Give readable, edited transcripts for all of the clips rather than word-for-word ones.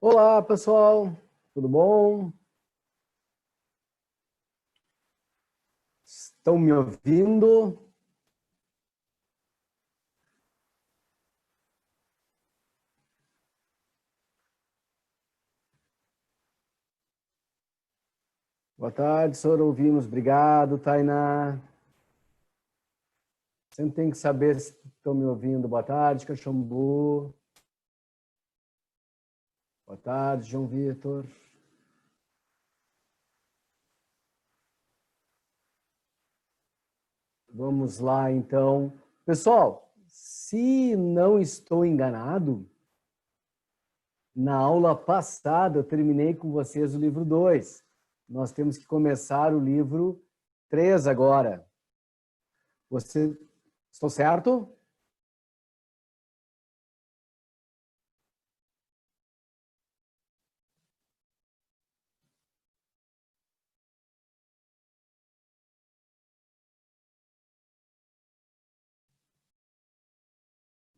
Olá, pessoal, tudo bom? Estão me ouvindo? Boa tarde, senhor, ouvimos. Obrigado, Tainá. Sempre tem que saber se estão me ouvindo. Boa tarde, Caxambu. Boa tarde, João Vitor. Vamos lá, então. Pessoal, se não estou enganado, na aula passada eu terminei com vocês o livro 2. Nós temos que começar o livro 3 agora. Estou certo?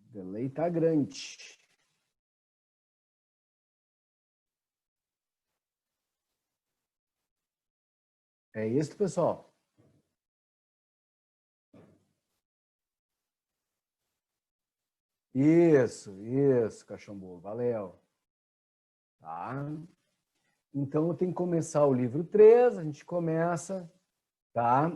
O delay tá grande. É isso, pessoal. Isso, Caxambu. Valeu. Tá? Então, eu tenho que começar o livro 3. A gente começa, tá?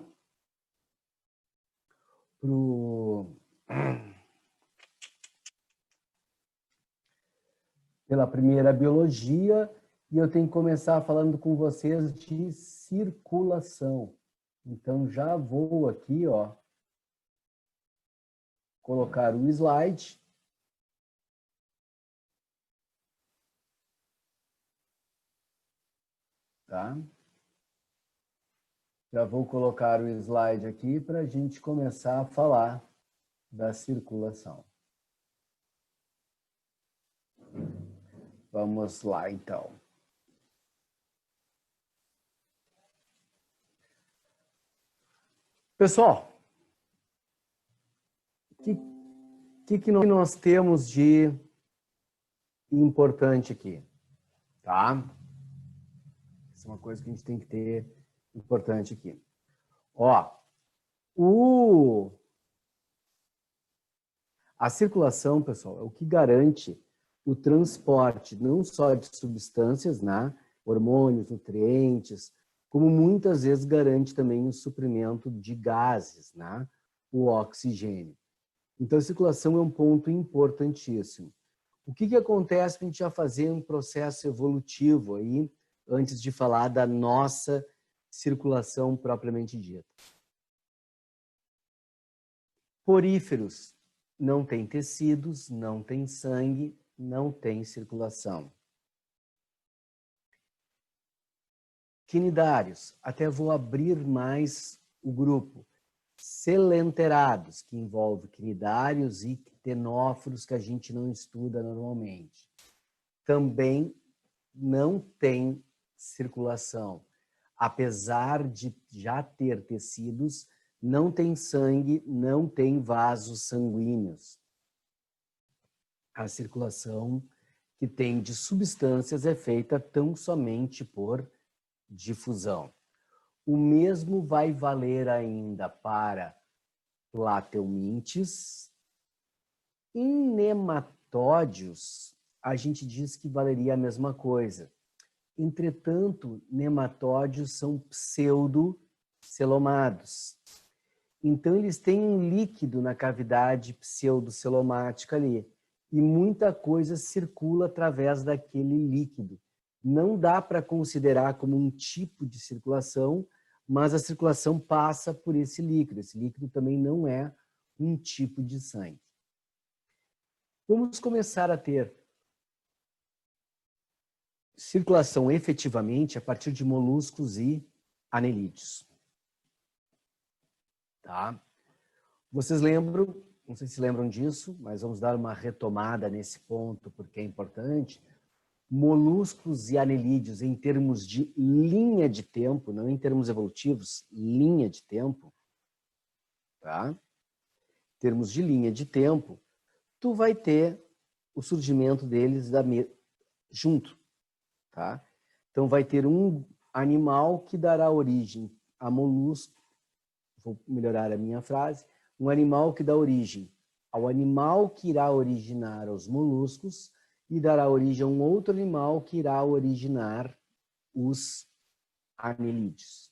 Pela primeira biologia. E eu tenho que começar falando com vocês de circulação. Então, já vou aqui, ó, colocar o slide. Tá? Já vou colocar o slide aqui para a gente começar a falar da circulação. Vamos lá, então. Pessoal, o que nós temos de importante aqui? Tá? Isso é uma coisa que a gente tem que ter importante aqui. Ó, a circulação, pessoal, é o que garante o transporte não só de substâncias, né? Hormônios, nutrientes, como muitas vezes garante também o suprimento de gases, né? O oxigênio. Então, a circulação é um ponto importantíssimo. O que acontece para a gente já fazer um processo evolutivo aí, antes de falar da nossa circulação propriamente dita? Poríferos não tem tecidos, não tem sangue, não tem circulação. Quinidários, até vou abrir mais o grupo. Selenterados, que envolve quinidários e ctenóforos, que a gente não estuda normalmente. Também não tem circulação. Apesar de já ter tecidos, não tem sangue, não tem vasos sanguíneos. A circulação que tem de substâncias é feita tão somente por difusão. O mesmo vai valer ainda para plateumintes. Em nematódios, a gente diz que valeria a mesma coisa. Entretanto, nematódios são pseudocelomados. Então, eles têm um líquido na cavidade pseudocelomática ali. E muita coisa circula através daquele líquido. Não dá para considerar como um tipo de circulação, mas a circulação passa por esse líquido. Esse líquido também não é um tipo de sangue. Vamos começar a ter circulação efetivamente a partir de moluscos e anelídeos. Tá? Vocês lembram, não sei se lembram disso, mas vamos dar uma retomada nesse ponto porque é importante. Moluscos e anelídeos, em termos de linha de tempo, não em termos evolutivos, linha de tempo, tá? Em termos de linha de tempo, tu vai ter o surgimento deles junto, tá? Então, vai ter um animal que dará origem a molusco, vou melhorar a minha frase, um animal que dá origem ao animal que irá originar os moluscos e dará origem a um outro animal que irá originar os anelídeos.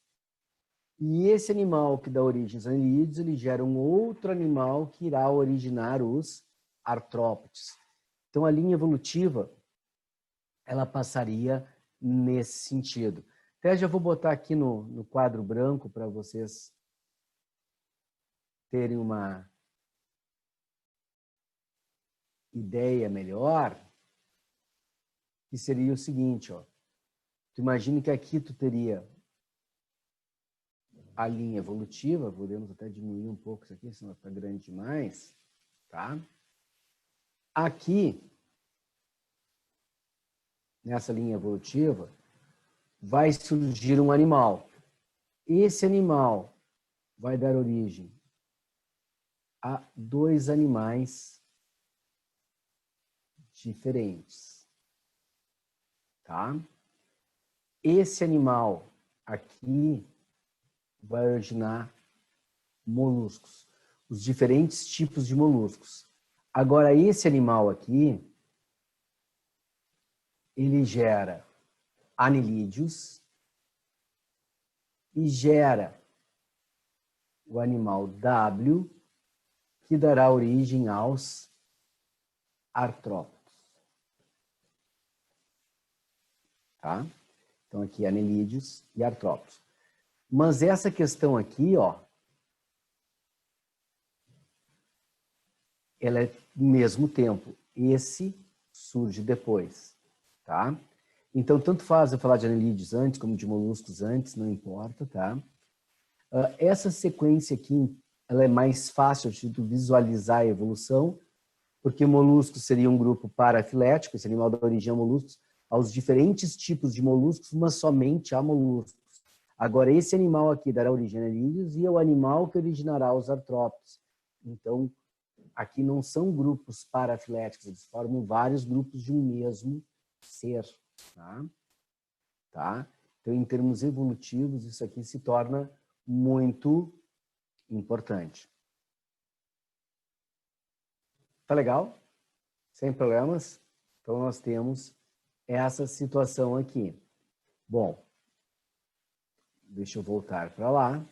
E esse animal que dá origem aos anelídeos, ele gera um outro animal que irá originar os artrópodes. Então, a linha evolutiva, ela passaria nesse sentido. Até já vou botar aqui no quadro branco para vocês terem uma ideia melhor, que seria o seguinte, ó. Tu imagina que aqui tu teria a linha evolutiva, podemos até diminuir um pouco isso aqui, senão está grande demais, tá? Aqui, nessa linha evolutiva, vai surgir um animal. Esse animal vai dar origem a dois animais diferentes, tá? Esse animal aqui vai originar moluscos, os diferentes tipos de moluscos. Agora, esse animal aqui, ele gera anelídeos e gera o animal W, que dará origem aos artrópodes. Tá? Então, aqui, anelídeos e artrópodes. Mas essa questão aqui, ó, ela é ao mesmo tempo. Esse surge depois, tá? Então, tanto faz eu falar de anelídeos antes, como de moluscos antes, não importa, tá? Essa sequência aqui, ela é mais fácil de visualizar a evolução, porque moluscos seria um grupo parafilético, esse animal dá origem a moluscos, aos diferentes tipos de moluscos, mas somente a moluscos. Agora, esse animal aqui dará origem a anelídeos e é o animal que originará os artrópodes. Então, aqui não são grupos parafiléticos, eles formam vários grupos de um mesmo ser. Tá? Então, em termos evolutivos, isso aqui se torna muito importante. Tá legal? Sem problemas? Então, nós temos essa situação aqui. Bom, deixa eu voltar para lá.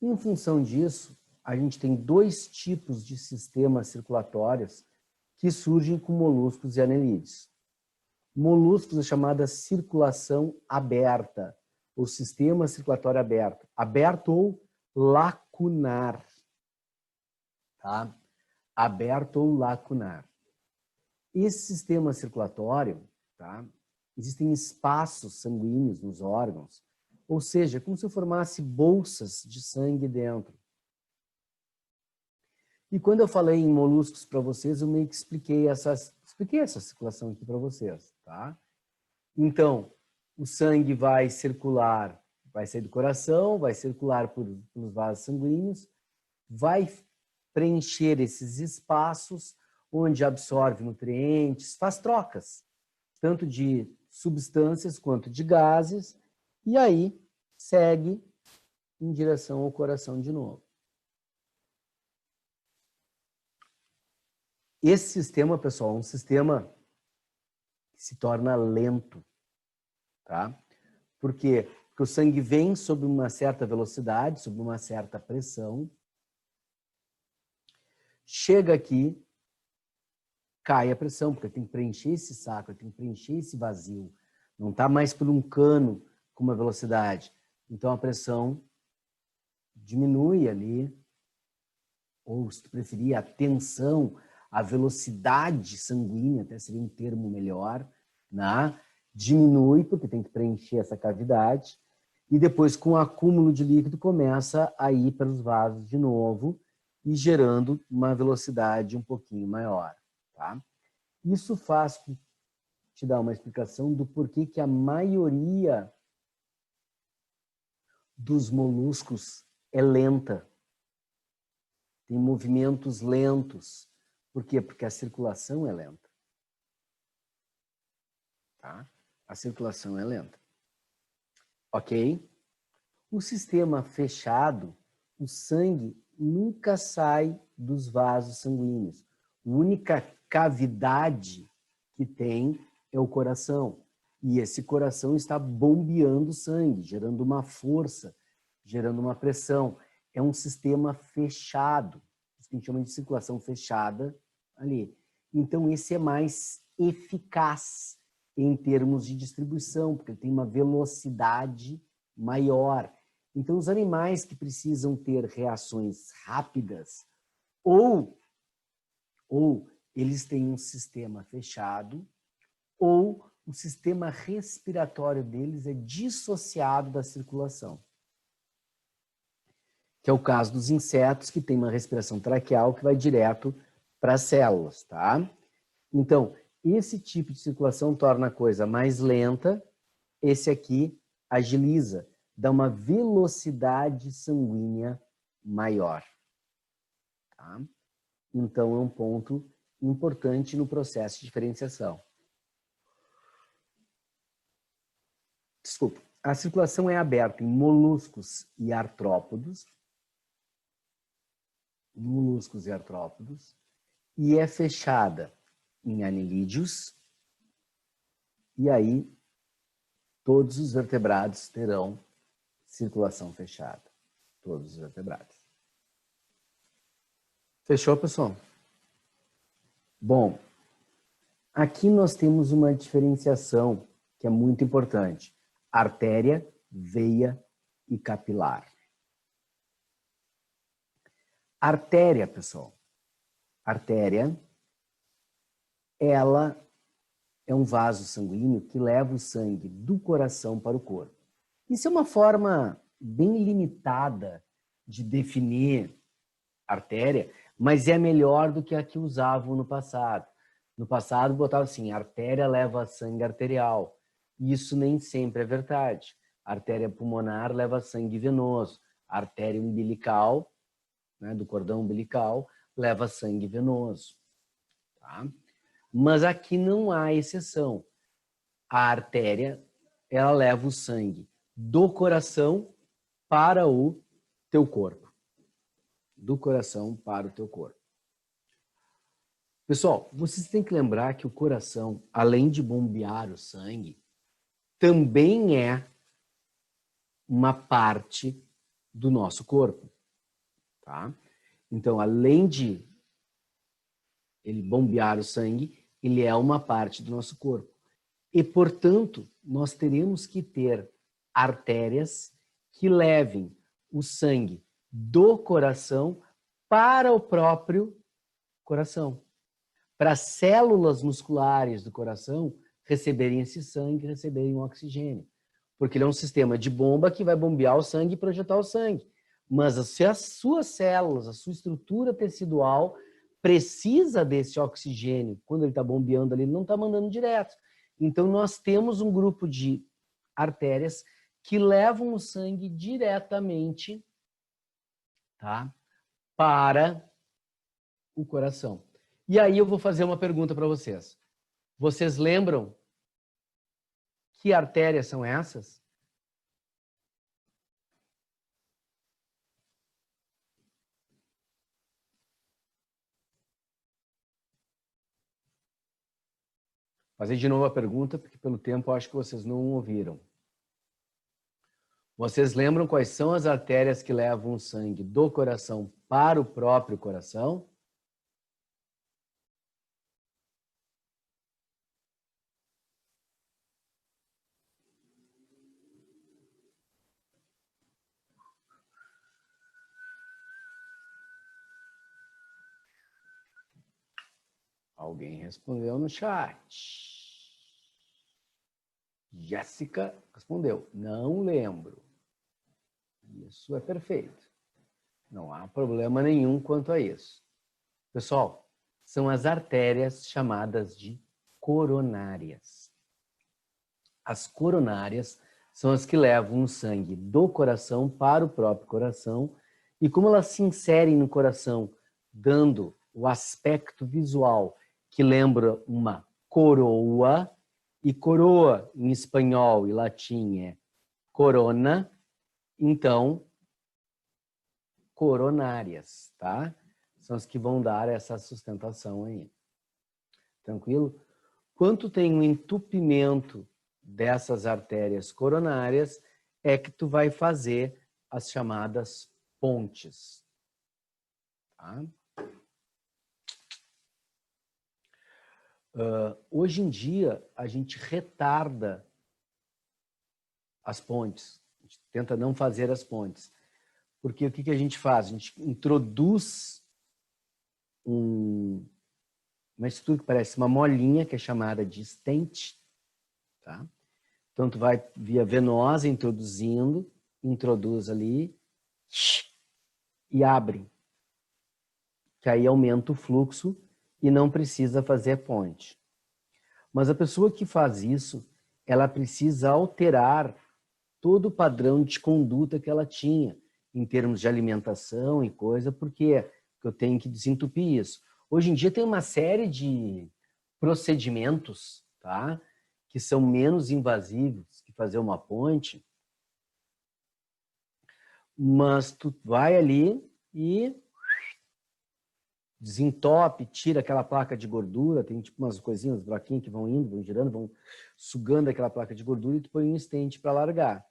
Em função disso, a gente tem dois tipos de sistemas circulatórios que surgem com moluscos e anelídeos. Moluscos é chamada circulação aberta, ou sistema circulatório aberto. Aberto ou lacunar. Tá? Aberto ou lacunar. Esse sistema circulatório, tá? Existem espaços sanguíneos nos órgãos, ou seja, como se eu formasse bolsas de sangue dentro. E quando eu falei em moluscos para vocês, eu meio que expliquei essa circulação aqui para vocês, tá? Então, o sangue vai circular, vai sair do coração, vai circular pelos vasos sanguíneos, vai preencher esses espaços onde absorve nutrientes, faz trocas, tanto de substâncias quanto de gases, e aí segue em direção ao coração de novo. Esse sistema, pessoal, é um sistema que se torna lento, tá? Por quê? Porque o sangue vem sob uma certa velocidade, sob uma certa pressão, chega aqui, cai a pressão, porque tem que preencher esse saco, tem que preencher esse vazio. Não está mais por um cano com uma velocidade. Então, a pressão diminui ali, ou se tu preferir, a tensão, a velocidade sanguínea, até seria um termo melhor, né? Diminui, porque tem que preencher essa cavidade, e depois, com o acúmulo de líquido, começa a ir pelos vasos de novo e gerando uma velocidade um pouquinho maior. Tá? Isso faz te dar uma explicação do porquê que a maioria dos moluscos é lenta. Tem movimentos lentos. Por quê? Porque a circulação é lenta. Tá? A circulação é lenta. Ok? O sistema fechado, o sangue nunca sai dos vasos sanguíneos. A única cavidade que tem é o coração. E esse coração está bombeando sangue, gerando uma força, gerando uma pressão. É um sistema fechado. Isso que a gente chama de circulação fechada ali. Então, esse é mais eficaz em termos de distribuição, porque ele tem uma velocidade maior. Então, os animais que precisam ter reações rápidas, ou eles têm um sistema fechado, ou o sistema respiratório deles é dissociado da circulação. Que é o caso dos insetos, que tem uma respiração traqueal que vai direto para as células, tá? Então, esse tipo de circulação torna a coisa mais lenta, esse aqui agiliza, dá uma velocidade sanguínea maior. Tá? Então, é um ponto importante no processo de diferenciação. Desculpa. A circulação é aberta em moluscos e artrópodos. E é fechada em anelídeos. E aí, todos os vertebrados terão circulação fechada. Todos os vertebrados. Fechou, pessoal? Bom, aqui nós temos uma diferenciação que é muito importante. Artéria, veia e capilar. Artéria, pessoal. Artéria, ela é um vaso sanguíneo que leva o sangue do coração para o corpo. Isso é uma forma bem limitada de definir artéria, mas é melhor do que a que usavam no passado. No passado, botavam assim, artéria leva sangue arterial. Isso nem sempre é verdade. A artéria pulmonar leva sangue venoso. A artéria umbilical, né, do cordão umbilical, leva sangue venoso. Tá? Mas aqui não há exceção. A artéria, ela leva o sangue do coração para o teu corpo. Do coração para o teu corpo. Pessoal, vocês têm que lembrar que o coração, além de bombear o sangue, também é uma parte do nosso corpo. Tá? Então, além de ele bombear o sangue, ele é uma parte do nosso corpo. E, portanto, nós teremos que ter artérias que levem o sangue do coração para o próprio coração. Para as células musculares do coração receberem esse sangue, receberem o oxigênio. Porque ele é um sistema de bomba que vai bombear o sangue e projetar o sangue. Mas se as suas células, a sua estrutura tecidual precisa desse oxigênio, quando ele está bombeando ali, ele não está mandando direto. Então, nós temos um grupo de artérias que levam o sangue diretamente, tá, para o coração. E aí eu vou fazer uma pergunta para vocês. Vocês lembram que artérias são essas? Vou fazer de novo a pergunta, porque pelo tempo eu acho que vocês não ouviram. Vocês lembram quais são as artérias que levam o sangue do coração para o próprio coração? Alguém respondeu no chat. Jéssica respondeu, não lembro. Isso é perfeito. Não há problema nenhum quanto a isso. Pessoal, são as artérias chamadas de coronárias. As coronárias são as que levam o sangue do coração para o próprio coração e como elas se inserem no coração, dando o aspecto visual que lembra uma coroa, e coroa em espanhol e latim é corona, então coronárias, tá? São as que vão dar essa sustentação aí. Tranquilo? Quando tem um entupimento dessas artérias coronárias, é que tu vai fazer as chamadas pontes. Tá? Hoje em dia, a gente retarda as pontes. A gente tenta não fazer as pontes. Porque o que a gente faz? A gente introduz uma estrutura que parece uma molinha, que é chamada de stent. Tá? Então, tu vai via venosa introduzindo, introduz ali e abre. Que aí aumenta o fluxo e não precisa fazer ponte. Mas a pessoa que faz isso, ela precisa alterar todo o padrão de conduta que ela tinha, em termos de alimentação e coisa, porque eu tenho que desentupir isso. Hoje em dia tem uma série de procedimentos, tá? Que são menos invasivos que fazer uma ponte, mas tu vai ali e desentope, tira aquela placa de gordura, tem tipo umas coisinhas, buraquinhos que vão indo, vão girando, vão sugando aquela placa de gordura e tu põe um stent para largar.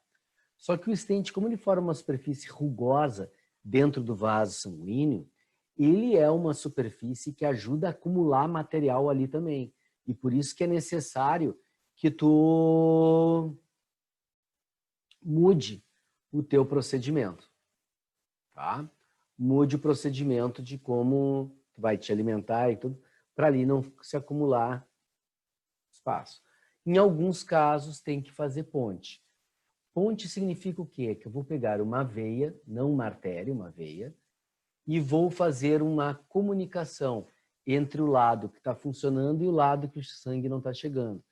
Só que o stent, como ele forma uma superfície rugosa dentro do vaso sanguíneo, ele é uma superfície que ajuda a acumular material ali também. E por isso que é necessário que tu mude o teu procedimento, tá? Mude o procedimento de como tu vai te alimentar e tudo, para ali não se acumular espaço. Em alguns casos tem que fazer ponte. Ponte significa o quê? Que eu vou pegar uma veia, não uma artéria, uma veia, e vou fazer uma comunicação entre o lado que está funcionando e o lado que o sangue não está chegando.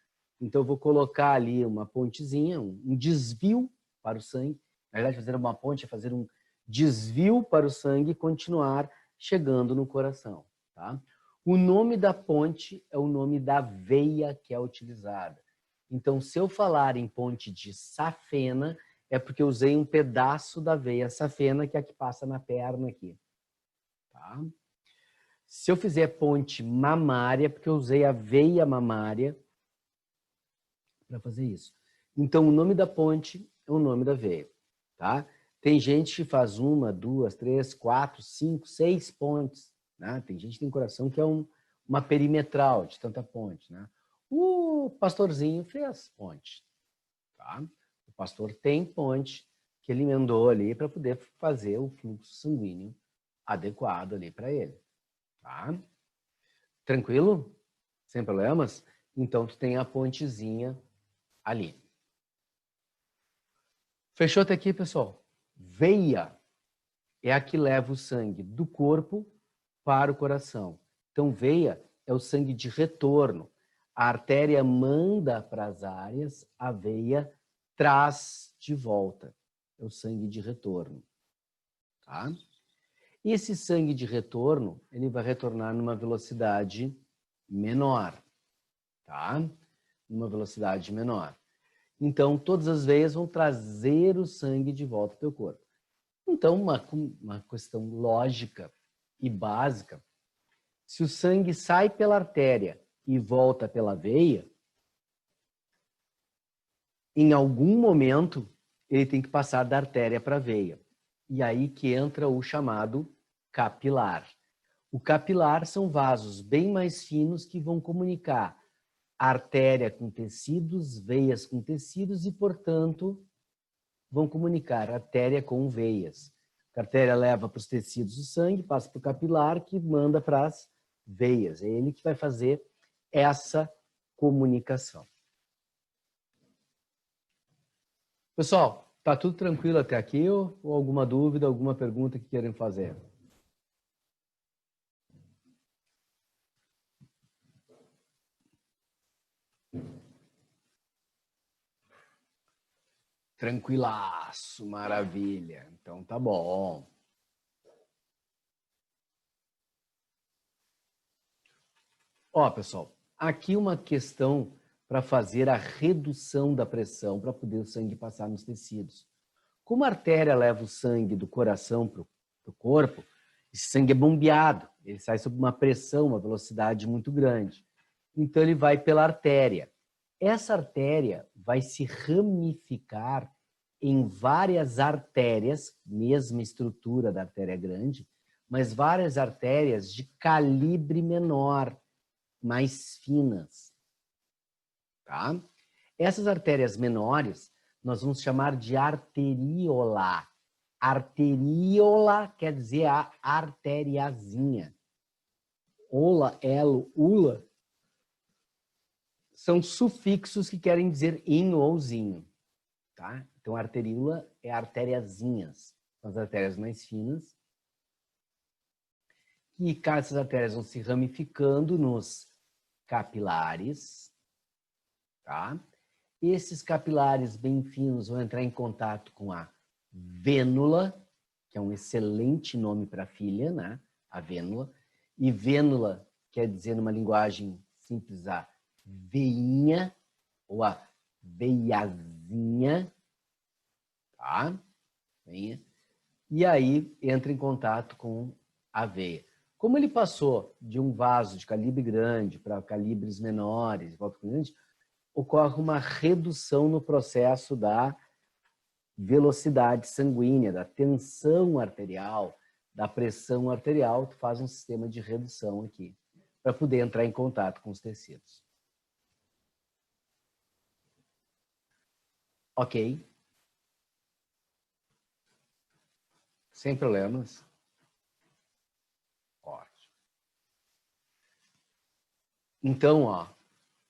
Então, eu vou colocar ali uma pontezinha, um desvio para o sangue. Na verdade, fazer uma ponte é fazer um desvio para o sangue continuar chegando no coração. Tá? O nome da ponte é o nome da veia que é utilizada. Então, se eu falar em ponte de safena, é porque eu usei um pedaço da veia safena, que é a que passa na perna aqui. Tá? Se eu fizer ponte mamária, é porque eu usei a veia mamária para fazer isso. Então, o nome da ponte é o nome da veia. Tá? Tem gente que faz 1, 2, 3, 4, 5, 6 pontes. Né? Tem gente que tem coração que é uma perimetral de tanta ponte. Né? O pastorzinho fez ponte. Tá? O pastor tem ponte que ele emendou ali para poder fazer o fluxo sanguíneo adequado ali para ele. Tá? Tranquilo? Sem problemas? Então, tu tem a pontezinha ali. Fechou até aqui, pessoal? Veia é a que leva o sangue do corpo para o coração. Então, veia é o sangue de retorno. A artéria manda para as áreas, a veia traz de volta. É o sangue de retorno. Tá? E esse sangue de retorno, ele vai retornar numa velocidade menor. Tá? Numa velocidade menor. Então, todas as veias vão trazer o sangue de volta ao teu corpo. Então, uma questão lógica e básica, se o sangue sai pela artéria e volta pela veia, em algum momento ele tem que passar da artéria para a veia. E aí que entra o chamado capilar. O capilar são vasos bem mais finos que vão comunicar artéria com tecidos, veias com tecidos e, portanto, vão comunicar artéria com veias. A artéria leva para os tecidos o sangue, passa para o capilar, que manda para as veias. É ele que vai fazer essa comunicação. Pessoal, tá tudo tranquilo até aqui ou alguma dúvida, alguma pergunta que querem fazer? Tranquilaço, maravilha. Então tá bom. Ó, pessoal, aqui uma questão para fazer a redução da pressão, para poder o sangue passar nos tecidos. Como a artéria leva o sangue do coração para o corpo, esse sangue é bombeado, ele sai sob uma pressão, uma velocidade muito grande. Então ele vai pela artéria. Essa artéria vai se ramificar em várias artérias, mesma estrutura da artéria grande, mas várias artérias de calibre menor, mais finas. Tá? Essas artérias menores nós vamos chamar de arteríola. Arteríola quer dizer a artériazinha. Ola, elo, ula são sufixos que querem dizer in ou zinho. Tá? Então, arteríola é artériazinhas, são as artérias mais finas. E essas artérias vão se ramificando nos capilares. Tá? Esses capilares bem finos vão entrar em contato com a vênula, que é um excelente nome para a filha, né? A vênula. E vênula quer dizer, numa linguagem simples, a veinha ou a veiazinha. Tá? Veinha. E aí entra em contato com a veia. Como ele passou de um vaso de calibre grande para calibres menores, ocorre uma redução no processo da velocidade sanguínea, da tensão arterial, da pressão arterial. Tu faz um sistema de redução aqui, para poder entrar em contato com os tecidos. Ok? Sem problemas? Ótimo. Então, ó,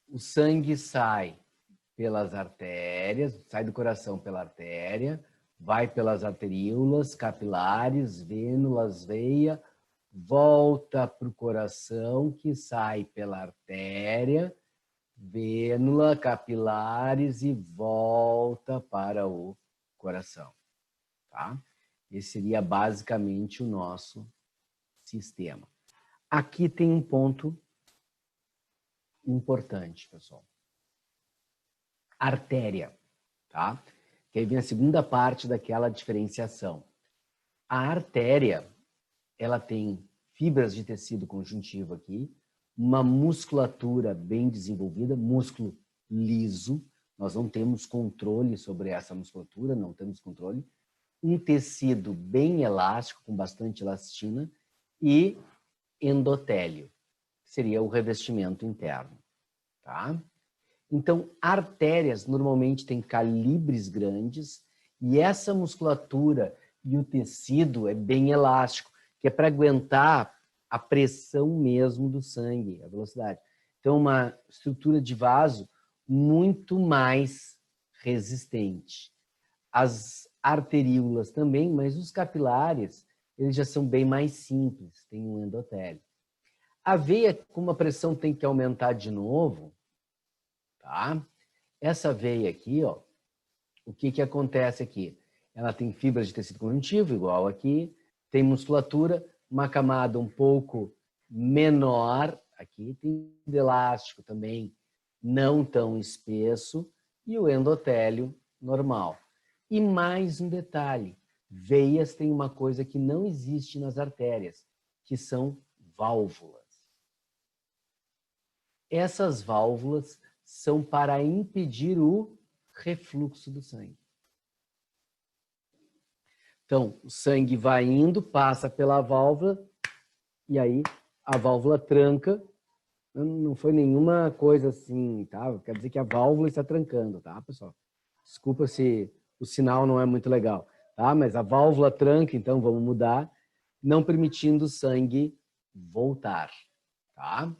o sangue sai pelas artérias, sai do coração pela artéria, vai pelas arteríolas, capilares, vênulas, veia, volta para o coração, que sai pela artéria, vênula, capilares e volta para o coração. Tá? Esse seria basicamente o nosso sistema. Aqui tem um ponto importante, pessoal. Artéria, tá? Que aí vem a segunda parte daquela diferenciação. A artéria, ela tem fibras de tecido conjuntivo aqui, uma musculatura bem desenvolvida, músculo liso, nós não temos controle sobre essa musculatura, não temos controle, um tecido bem elástico, com bastante elastina, e endotélio, que seria o revestimento interno, tá? Então, artérias normalmente têm calibres grandes e essa musculatura e o tecido é bem elástico, que é para aguentar a pressão mesmo do sangue, a velocidade. Então, uma estrutura de vaso muito mais resistente. As arteríolas também, mas os capilares, eles já são bem mais simples, tem um endotélio. A veia, como a pressão tem que aumentar de novo, tá? Essa veia aqui, ó, o que acontece aqui? Ela tem fibras de tecido conjuntivo, igual aqui, tem musculatura, uma camada um pouco menor, aqui tem elástico também, não tão espesso, e o endotélio normal. E mais um detalhe, veias têm uma coisa que não existe nas artérias, que são válvulas. Essas válvulas são para impedir o refluxo do sangue. Então, o sangue vai indo, passa pela válvula, e aí a válvula tranca. Não foi nenhuma coisa assim, tá? Quer dizer que a válvula está trancando, tá, pessoal? Desculpa se o sinal não é muito legal, tá? Mas a válvula tranca, então vamos mudar, não permitindo o sangue voltar, tá?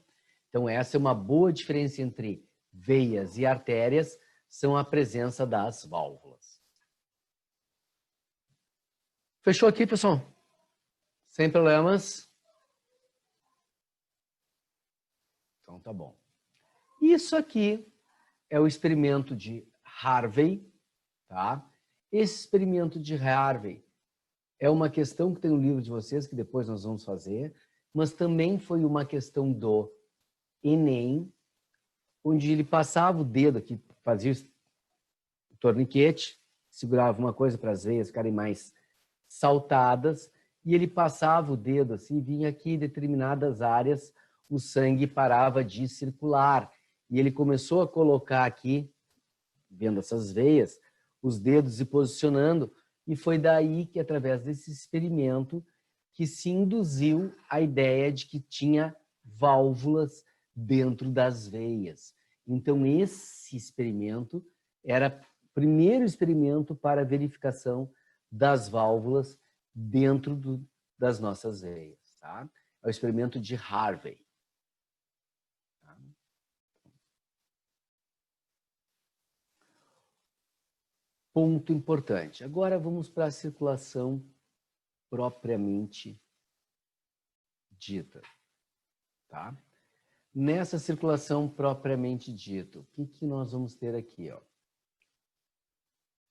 Então, essa é uma boa diferença entre veias e artérias, são a presença das válvulas. Fechou aqui, pessoal? Sem problemas? Então, tá bom. Isso aqui é o experimento de Harvey, tá? Esse experimento de Harvey é uma questão que tem no livro de vocês, que depois nós vamos fazer, mas também foi uma questão do Enem, onde ele passava o dedo aqui, fazia o torniquete, segurava uma coisa para as veias ficarem mais saltadas, e ele passava o dedo assim, vinha aqui em determinadas áreas, o sangue parava de circular. E ele começou a colocar aqui, vendo essas veias, os dedos se posicionando, e foi daí que, através desse experimento, que se induziu a ideia de que tinha válvulas dentro das veias. Então, esse experimento era o primeiro experimento para a verificação das válvulas dentro das nossas veias. Tá? É o experimento de Harvey. Tá? Ponto importante. Agora vamos para a circulação propriamente dita. Tá? Nessa circulação propriamente dita, o que nós vamos ter aqui? Ó?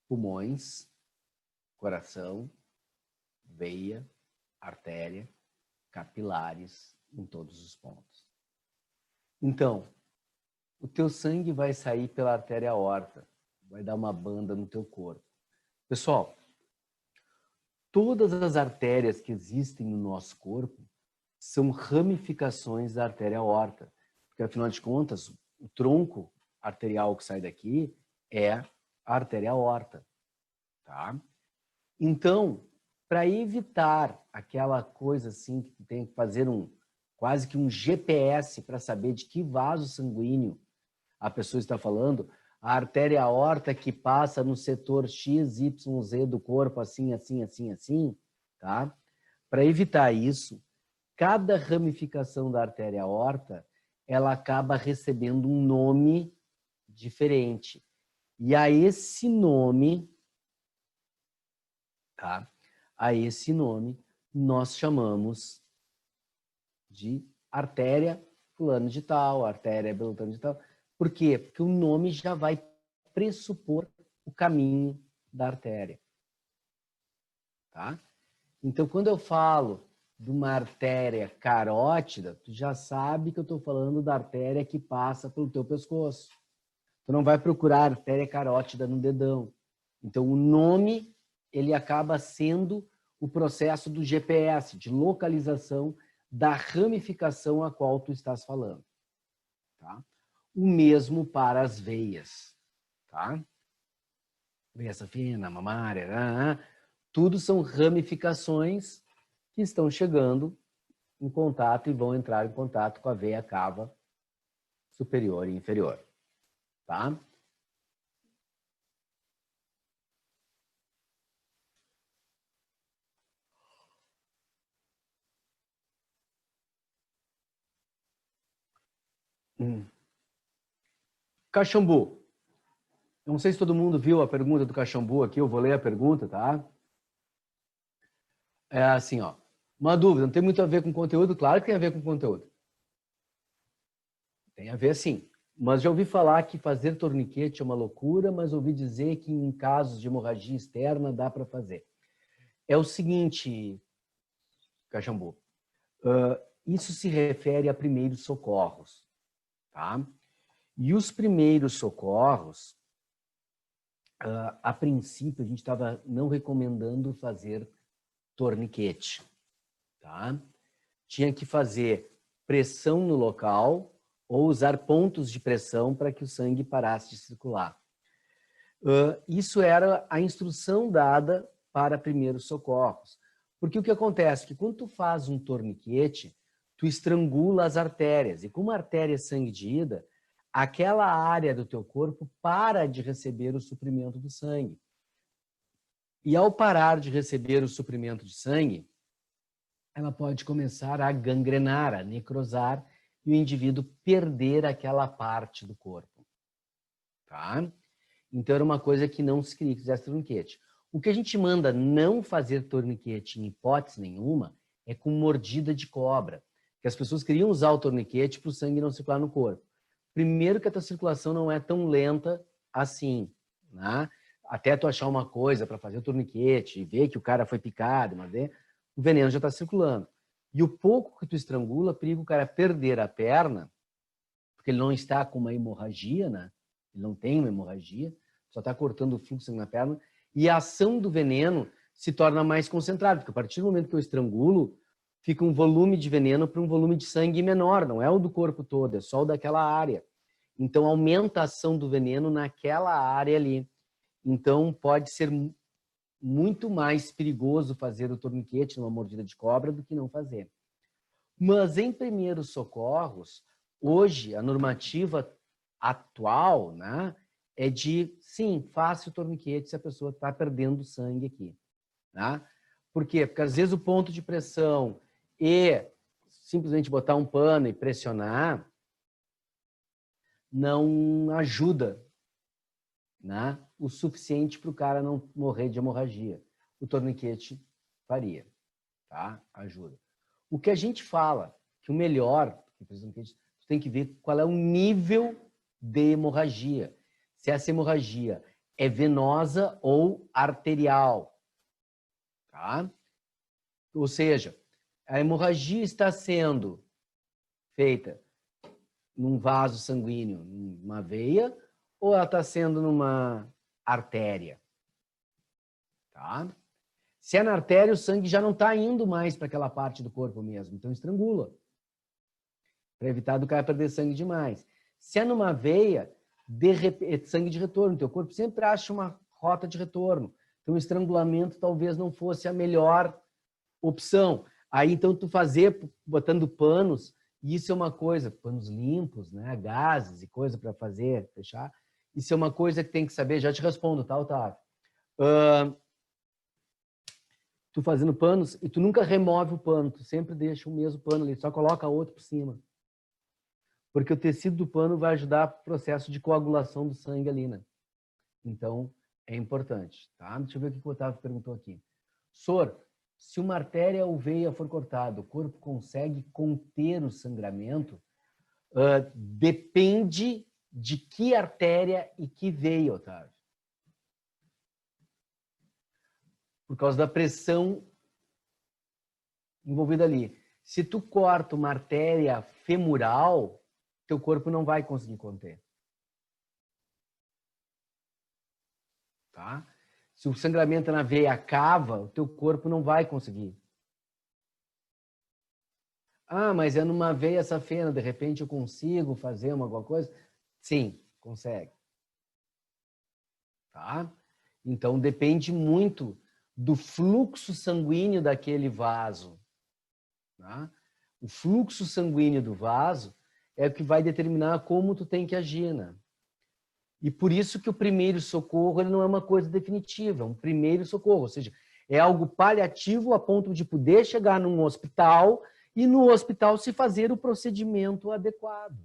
Pulmões, coração, veia, artéria, capilares em todos os pontos. Então, o teu sangue vai sair pela artéria aorta, vai dar uma banda no teu corpo. Pessoal, todas as artérias que existem no nosso corpo são ramificações da artéria aorta, porque afinal de contas, o tronco arterial que sai daqui é a artéria aorta, tá? Então, para evitar aquela coisa assim que tem que fazer quase que um GPS para saber de que vaso sanguíneo a pessoa está falando, a artéria aorta que passa no setor X, Y, Z do corpo, assim, assim, assim, assim, tá? Para evitar isso, cada ramificação da artéria aorta, ela acaba recebendo um nome diferente. E a esse nome, tá? A esse nome nós chamamos de artéria fulano de tal, artéria beltrano de tal. Por quê? Porque o nome já vai pressupor o caminho da artéria. Tá? Então, quando eu falo de uma artéria carótida, tu já sabe que eu estou falando da artéria que passa pelo teu pescoço. Tu não vai procurar artéria carótida no dedão. Então, o nome, ele acaba sendo o processo do GPS, de localização da ramificação a qual tu estás falando. Tá? O mesmo para as veias. Tá? Veia safena, mamária, tudo são ramificações que estão chegando em contato e vão entrar em contato com a veia cava superior e inferior. Tá? Caxambu. Eu não sei se todo mundo viu a pergunta do Caxambu aqui, eu vou ler a pergunta, tá? É assim, ó. Uma dúvida, não tem muito a ver com conteúdo? Claro que tem a ver com conteúdo. Tem a ver sim. Mas já ouvi falar que fazer torniquete é uma loucura, mas ouvi dizer que em casos de hemorragia externa dá para fazer. É o seguinte, Caxambu, isso se refere a primeiros socorros, tá? E os primeiros socorros, a princípio, a gente estava não recomendando fazer torniquete, tá? Tinha que fazer pressão no local ou usar pontos de pressão para que o sangue parasse de circular. Isso era a instrução dada para primeiros socorros. Porque o que acontece? Que quando tu faz um torniquete, tu estrangula as artérias. E como a artéria é sangue de ida, aquela área do teu corpo para de receber o suprimento do sangue. E ao parar de receber o suprimento de sangue, ela pode começar a gangrenar, a necrosar, e o indivíduo perder aquela parte do corpo. Tá? Então, era uma coisa que não se queria que fizesse torniquete. O que a gente manda não fazer torniquete em hipótese nenhuma é com mordida de cobra. Que as pessoas queriam usar o torniquete para o sangue não circular no corpo. Primeiro que a tua circulação não é tão lenta assim, né? Até tu achar uma coisa para fazer o torniquete e ver que o cara foi picado, mas o veneno já está circulando. E o pouco que tu estrangula, periga o cara perder a perna porque ele não está com uma hemorragia, né? Ele não tem uma hemorragia, só está cortando o fluxo na perna, e a ação do veneno se torna mais concentrada, porque a partir do momento que eu estrangulo, fica um volume de veneno para um volume de sangue menor, não é o do corpo todo, é só o daquela área. Então, aumenta a ação do veneno naquela área ali. Então, pode ser muito mais perigoso fazer o torniquete numa mordida de cobra do que não fazer. Mas, em primeiros socorros, hoje, a normativa atual, né, é de, sim, faça o torniquete se a pessoa está perdendo sangue aqui. Né? Por quê? Porque, às vezes, o ponto de pressão e simplesmente botar um pano e pressionar não ajuda, né, o suficiente para o cara não morrer de hemorragia. O torniquete faria, tá? Ajuda. O que a gente fala, que o melhor, tu tem que ver qual é o nível de hemorragia. Se essa hemorragia é venosa ou arterial, tá? Ou seja, a hemorragia está sendo feita num vaso sanguíneo, numa veia, ou ela está sendo numa artéria, tá? Se é na artéria, o sangue já não está indo mais para aquela parte do corpo mesmo, então estrangula, para evitar do cara perder sangue demais. Se é numa veia, sangue de retorno, teu corpo sempre acha uma rota de retorno, então o estrangulamento talvez não fosse a melhor opção. Aí então tu fazer botando panos, e isso é uma coisa, panos limpos, né, gases e coisa para fazer, fechar. Isso é uma coisa que tem que saber, já te respondo, tá, Otávio? Tu fazendo panos, e tu nunca remove o pano, tu sempre deixa o mesmo pano ali, só coloca outro por cima. Porque o tecido do pano vai ajudar o processo de coagulação do sangue ali, né? Então, é importante, tá? Deixa eu ver o que o Otávio perguntou aqui. Sor, se uma artéria ou veia for cortada, o corpo consegue conter o sangramento? Depende de que artéria e que veia, Otávio. Por causa da pressão envolvida ali. Se tu corta uma artéria femoral, teu corpo não vai conseguir conter. Tá? Se o sangramento na veia cava, o teu corpo não vai conseguir. Ah, mas é numa veia safena, de repente eu consigo fazer alguma coisa? Sim, consegue. Tá? Então depende muito do fluxo sanguíneo daquele vaso. Tá? O fluxo sanguíneo do vaso é o que vai determinar como tu tem que agir, né? E por isso que o primeiro socorro ele não é uma coisa definitiva, é um primeiro socorro, ou seja, é algo paliativo a ponto de poder chegar num hospital e no hospital se fazer o procedimento adequado.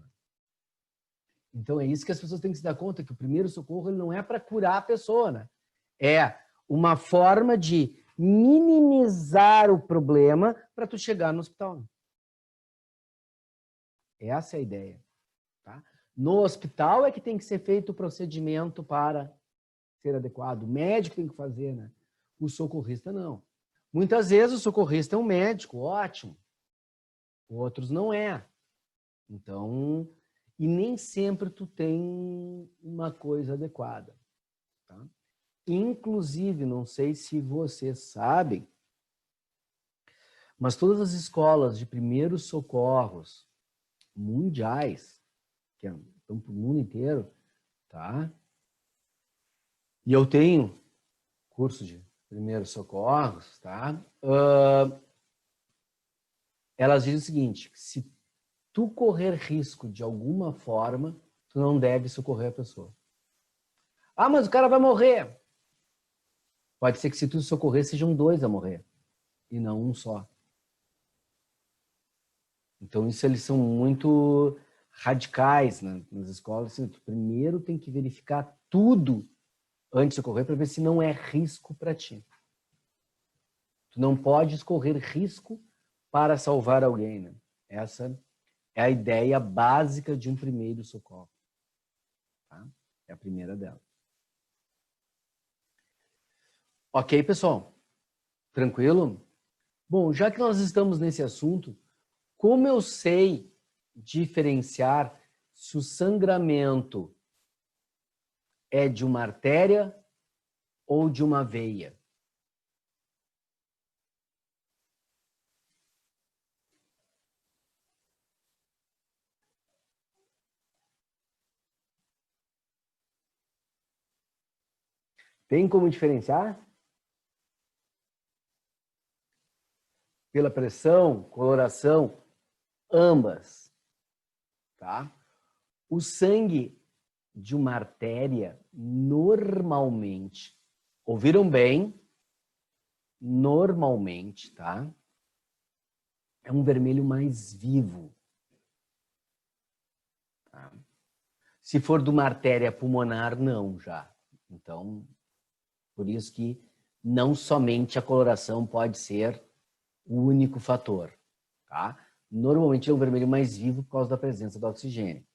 Então é isso que as pessoas têm que se dar conta, que o primeiro socorro ele não é para curar a pessoa, né? É uma forma de minimizar o problema para tu chegar no hospital. Essa é a ideia. Tá? No hospital é que tem que ser feito o procedimento para ser adequado. O médico tem que fazer, né? O socorrista não. Muitas vezes o socorrista é um médico, ótimo. Outros não é. Então, e nem sempre tu tem uma coisa adequada. Tá? Inclusive, não sei se vocês sabem, mas todas as escolas de primeiros socorros mundiais, que estão para o mundo inteiro, tá? E eu tenho curso de primeiros socorros, tá? Elas dizem o seguinte, se tu correr risco de alguma forma, tu não deve socorrer a pessoa. Ah, mas o cara vai morrer. Pode ser que se tu socorrer, sejam 2 a morrer, e não um só. Então, isso eles são muito radicais, né, nas escolas. Assim, tu primeiro tem que verificar tudo antes de socorrer para ver se não é risco para ti. Tu não podes correr risco para salvar alguém, né? Essa é a ideia básica de um primeiro socorro. Tá? É a primeira dela. Ok, pessoal? Tranquilo? Bom, já que nós estamos nesse assunto, como eu sei diferenciar se o sangramento é de uma artéria ou de uma veia. Tem como diferenciar? Pela pressão, coloração, ambas, tá? O sangue de uma artéria, normalmente, ouviram bem? Normalmente, tá? É um vermelho mais vivo. Tá? Se for de uma artéria pulmonar, não, já. Então, por isso que não somente a coloração pode ser o único fator, tá? Normalmente é um vermelho mais vivo por causa da presença do oxigênio.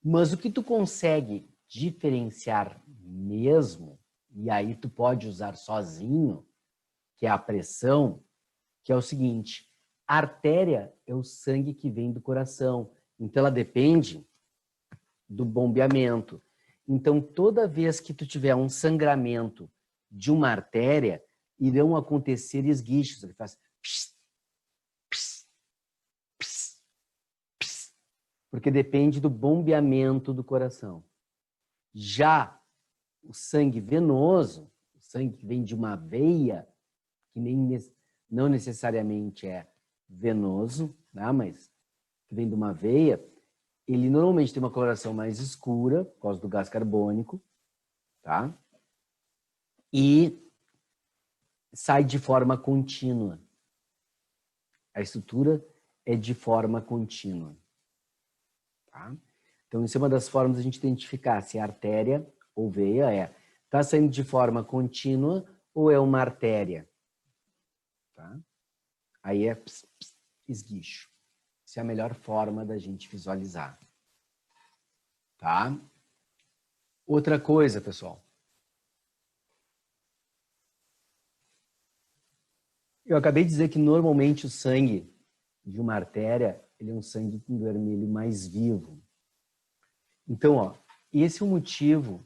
Mas o que tu consegue diferenciar mesmo, e aí tu pode usar sozinho, que é a pressão, que é o seguinte: a artéria é o sangue que vem do coração, então ela depende do bombeamento. Então, toda vez que tu tiver um sangramento de uma artéria, irão acontecer esguichos. Ele faz pss, pss, pss, pss, porque depende do bombeamento do coração. Já o sangue venoso, o sangue que vem de uma veia, que não necessariamente é venoso, né, mas que vem de uma veia, ele normalmente tem uma coloração mais escura, por causa do gás carbônico, tá? E sai de forma contínua. A estrutura é de forma contínua, tá? Então, isso é uma das formas de a gente identificar se é artéria ou veia. Está saindo de forma contínua ou é uma artéria, tá? Aí é esguicho. Essa é a melhor forma da gente visualizar, tá? Outra coisa, pessoal. Eu acabei de dizer que normalmente o sangue de uma artéria, ele é um sangue com vermelho mais vivo. Então, ó, esse é o motivo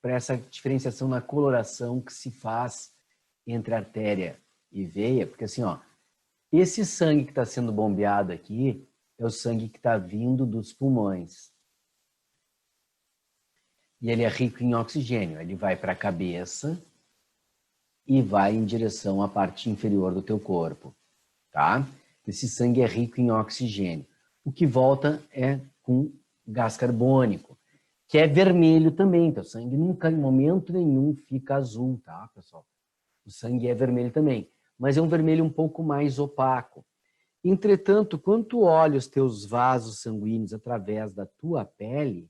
para essa diferenciação na coloração que se faz entre artéria e veia, porque assim, ó, esse sangue que está sendo bombeado aqui é o sangue que está vindo dos pulmões. E ele é rico em oxigênio. Ele vai para a cabeça e vai em direção à parte inferior do teu corpo, tá? Esse sangue é rico em oxigênio. O que volta é com gás carbônico, que é vermelho também. Então, o sangue nunca, em momento nenhum, fica azul, tá, pessoal? O sangue é vermelho também, mas é um vermelho um pouco mais opaco. Entretanto, quando tu olha os teus vasos sanguíneos através da tua pele,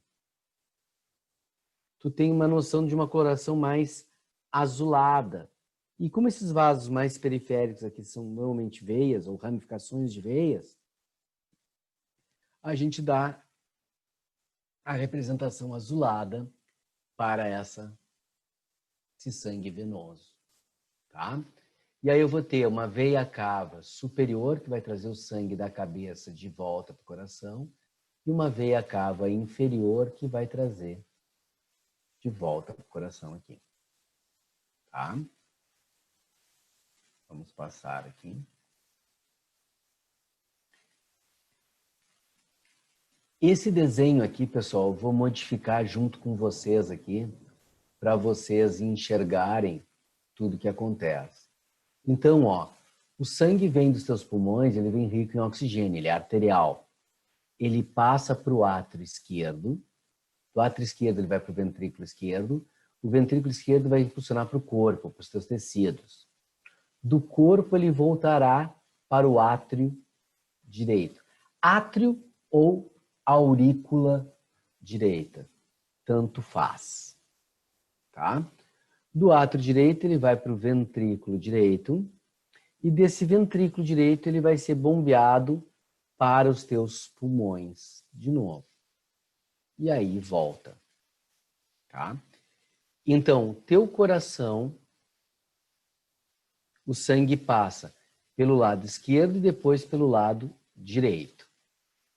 tu tem uma noção de uma coloração mais azulada. E como esses vasos mais periféricos aqui são normalmente veias ou ramificações de veias, a gente dá a representação azulada para esse sangue venoso, tá? E aí eu vou ter uma veia cava superior, que vai trazer o sangue da cabeça de volta para o coração, e uma veia cava inferior, que vai trazer de volta para o coração aqui, tá? Vamos passar aqui. Esse desenho aqui, pessoal, eu vou modificar junto com vocês aqui, para vocês enxergarem tudo que acontece. Então, ó, o sangue vem dos teus pulmões, ele vem rico em oxigênio, ele é arterial. Ele passa para o átrio esquerdo, do átrio esquerdo ele vai para o ventrículo esquerdo, o ventrículo esquerdo vai impulsionar para o corpo, para os teus tecidos. Do corpo ele voltará para o átrio direito. Átrio ou aurícula direita, tanto faz, tá? Do átrio direito ele vai para o ventrículo direito e desse ventrículo direito ele vai ser bombeado para os teus pulmões de novo. E aí volta, tá? Então, teu coração, o sangue passa pelo lado esquerdo e depois pelo lado direito.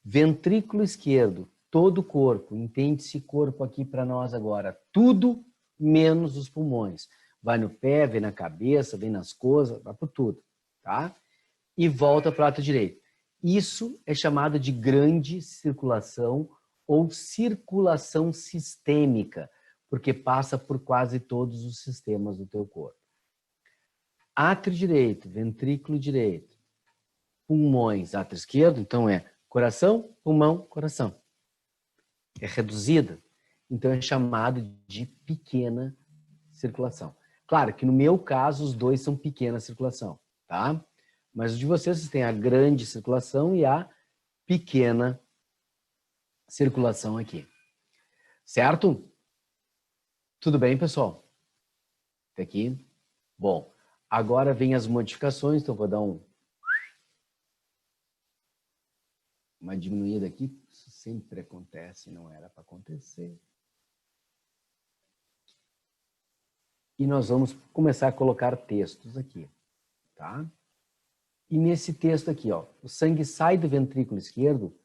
Ventrículo esquerdo, todo o corpo, entende-se corpo aqui para nós agora, tudo menos os pulmões. Vai no pé, vem na cabeça, vem nas coxas, vai por tudo, tá? E volta para o lado direito. Isso é chamado de grande circulação ou circulação sistêmica, porque passa por quase todos os sistemas do teu corpo. Átrio direito, ventrículo direito, pulmões, átrio esquerdo, então é coração, pulmão, coração. É reduzida, então é chamado de pequena circulação. Claro que no meu caso os dois são pequena circulação, tá? Mas o de vocês tem a grande circulação e a pequena circulação aqui. Certo? Tudo bem, pessoal? Até aqui? Bom, agora vem as modificações, então vou dar uma diminuída aqui. Isso sempre acontece, não era para acontecer. E nós vamos começar a colocar textos aqui, tá? E nesse texto aqui, ó, o sangue sai do ventrículo esquerdo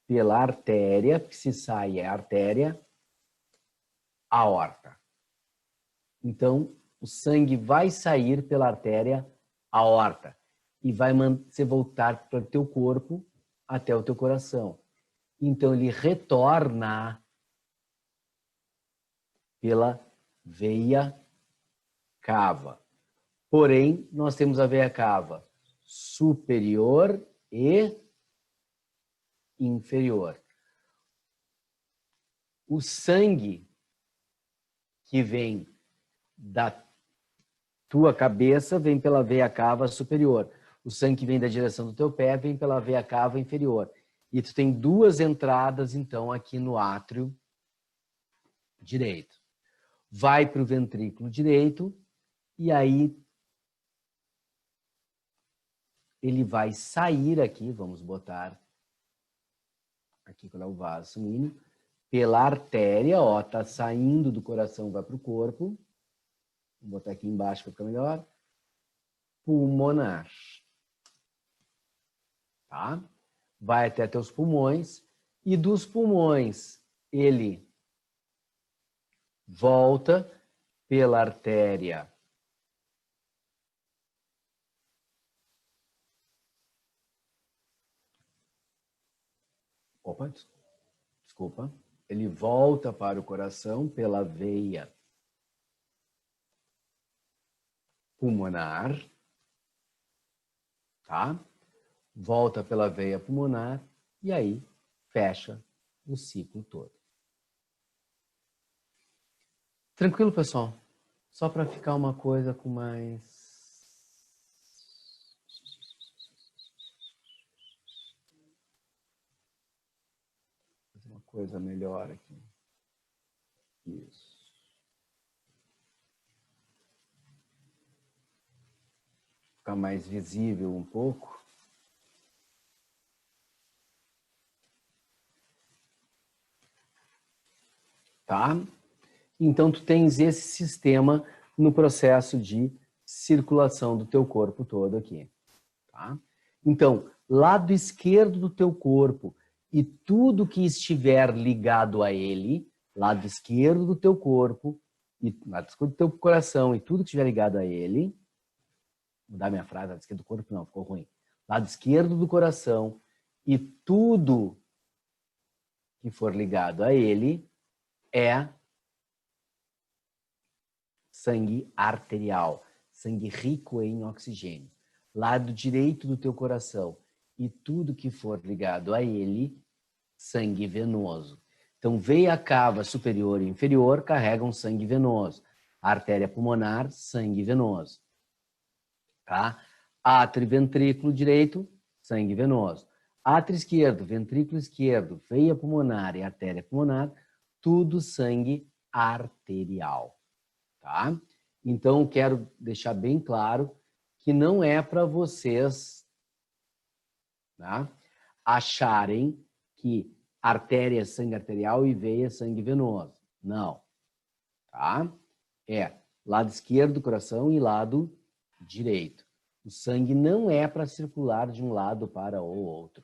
pela artéria, que se sai é a artéria, aorta. Então, o sangue vai sair pela artéria aorta e vai se voltar para o teu corpo até o teu coração. Então, ele retorna pela veia cava. Porém, nós temos a veia cava superior e inferior. O sangue que vem da tua cabeça vem pela veia cava superior. O sangue que vem da direção do teu pé vem pela veia cava inferior. E tu tem duas entradas, então, aqui no átrio direito. Vai para o ventrículo direito e aí ele vai sair aqui, vamos botar aqui qual é o vaso sanguíneo, pela artéria, ó, tá saindo do coração, vai para o corpo. Vou botar aqui embaixo para ficar melhor. Pulmonar. Tá? Vai até teus pulmões e dos pulmões ele volta pela artéria desculpa. Ele volta para o coração pela veia pulmonar, tá? Volta pela veia pulmonar e aí fecha o ciclo todo. Tranquilo, pessoal? Só para ficar uma coisa com mais... uma coisa melhor aqui. Isso. Ficar mais visível um pouco. Tá? Então, tu tens esse sistema no processo de circulação do teu corpo todo aqui. Tá? Então, lado esquerdo do teu corpo e tudo que estiver ligado a ele, lado esquerdo do teu corpo, e lado esquerdo do teu coração e tudo que estiver ligado a ele, vou mudar minha frase, lado esquerdo do corpo não, ficou ruim. Lado esquerdo do coração e tudo que for ligado a ele é sangue arterial, sangue rico em oxigênio. Lado direito do teu coração e tudo que for ligado a ele, sangue venoso. Então, veia cava superior e inferior carregam sangue venoso. A artéria pulmonar, sangue venoso. Tá? Átrio e ventrículo direito, sangue venoso. Átrio esquerdo, ventrículo esquerdo, veia pulmonar e artéria pulmonar, tudo sangue arterial. Tá? Então, quero deixar bem claro que não é para vocês, tá, acharem que artéria é sangue arterial e veia é sangue venoso. Não. Tá? É lado esquerdo do coração e lado direito. O sangue não é para circular de um lado para o outro.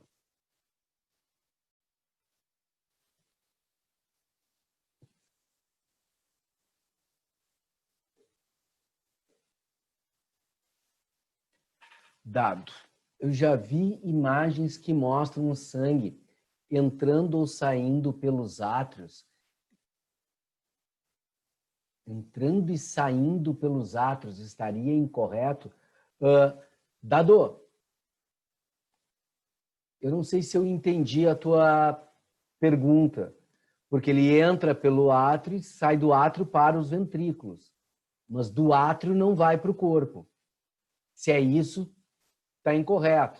Dado. Eu já vi imagens que mostram o sangue entrando ou saindo pelos átrios. Entrando e saindo pelos átrios, estaria incorreto? Dado, eu não sei se eu entendi a tua pergunta, porque ele entra pelo átrio e sai do átrio para os ventrículos, mas do átrio não vai para o corpo. Se é isso, está incorreto.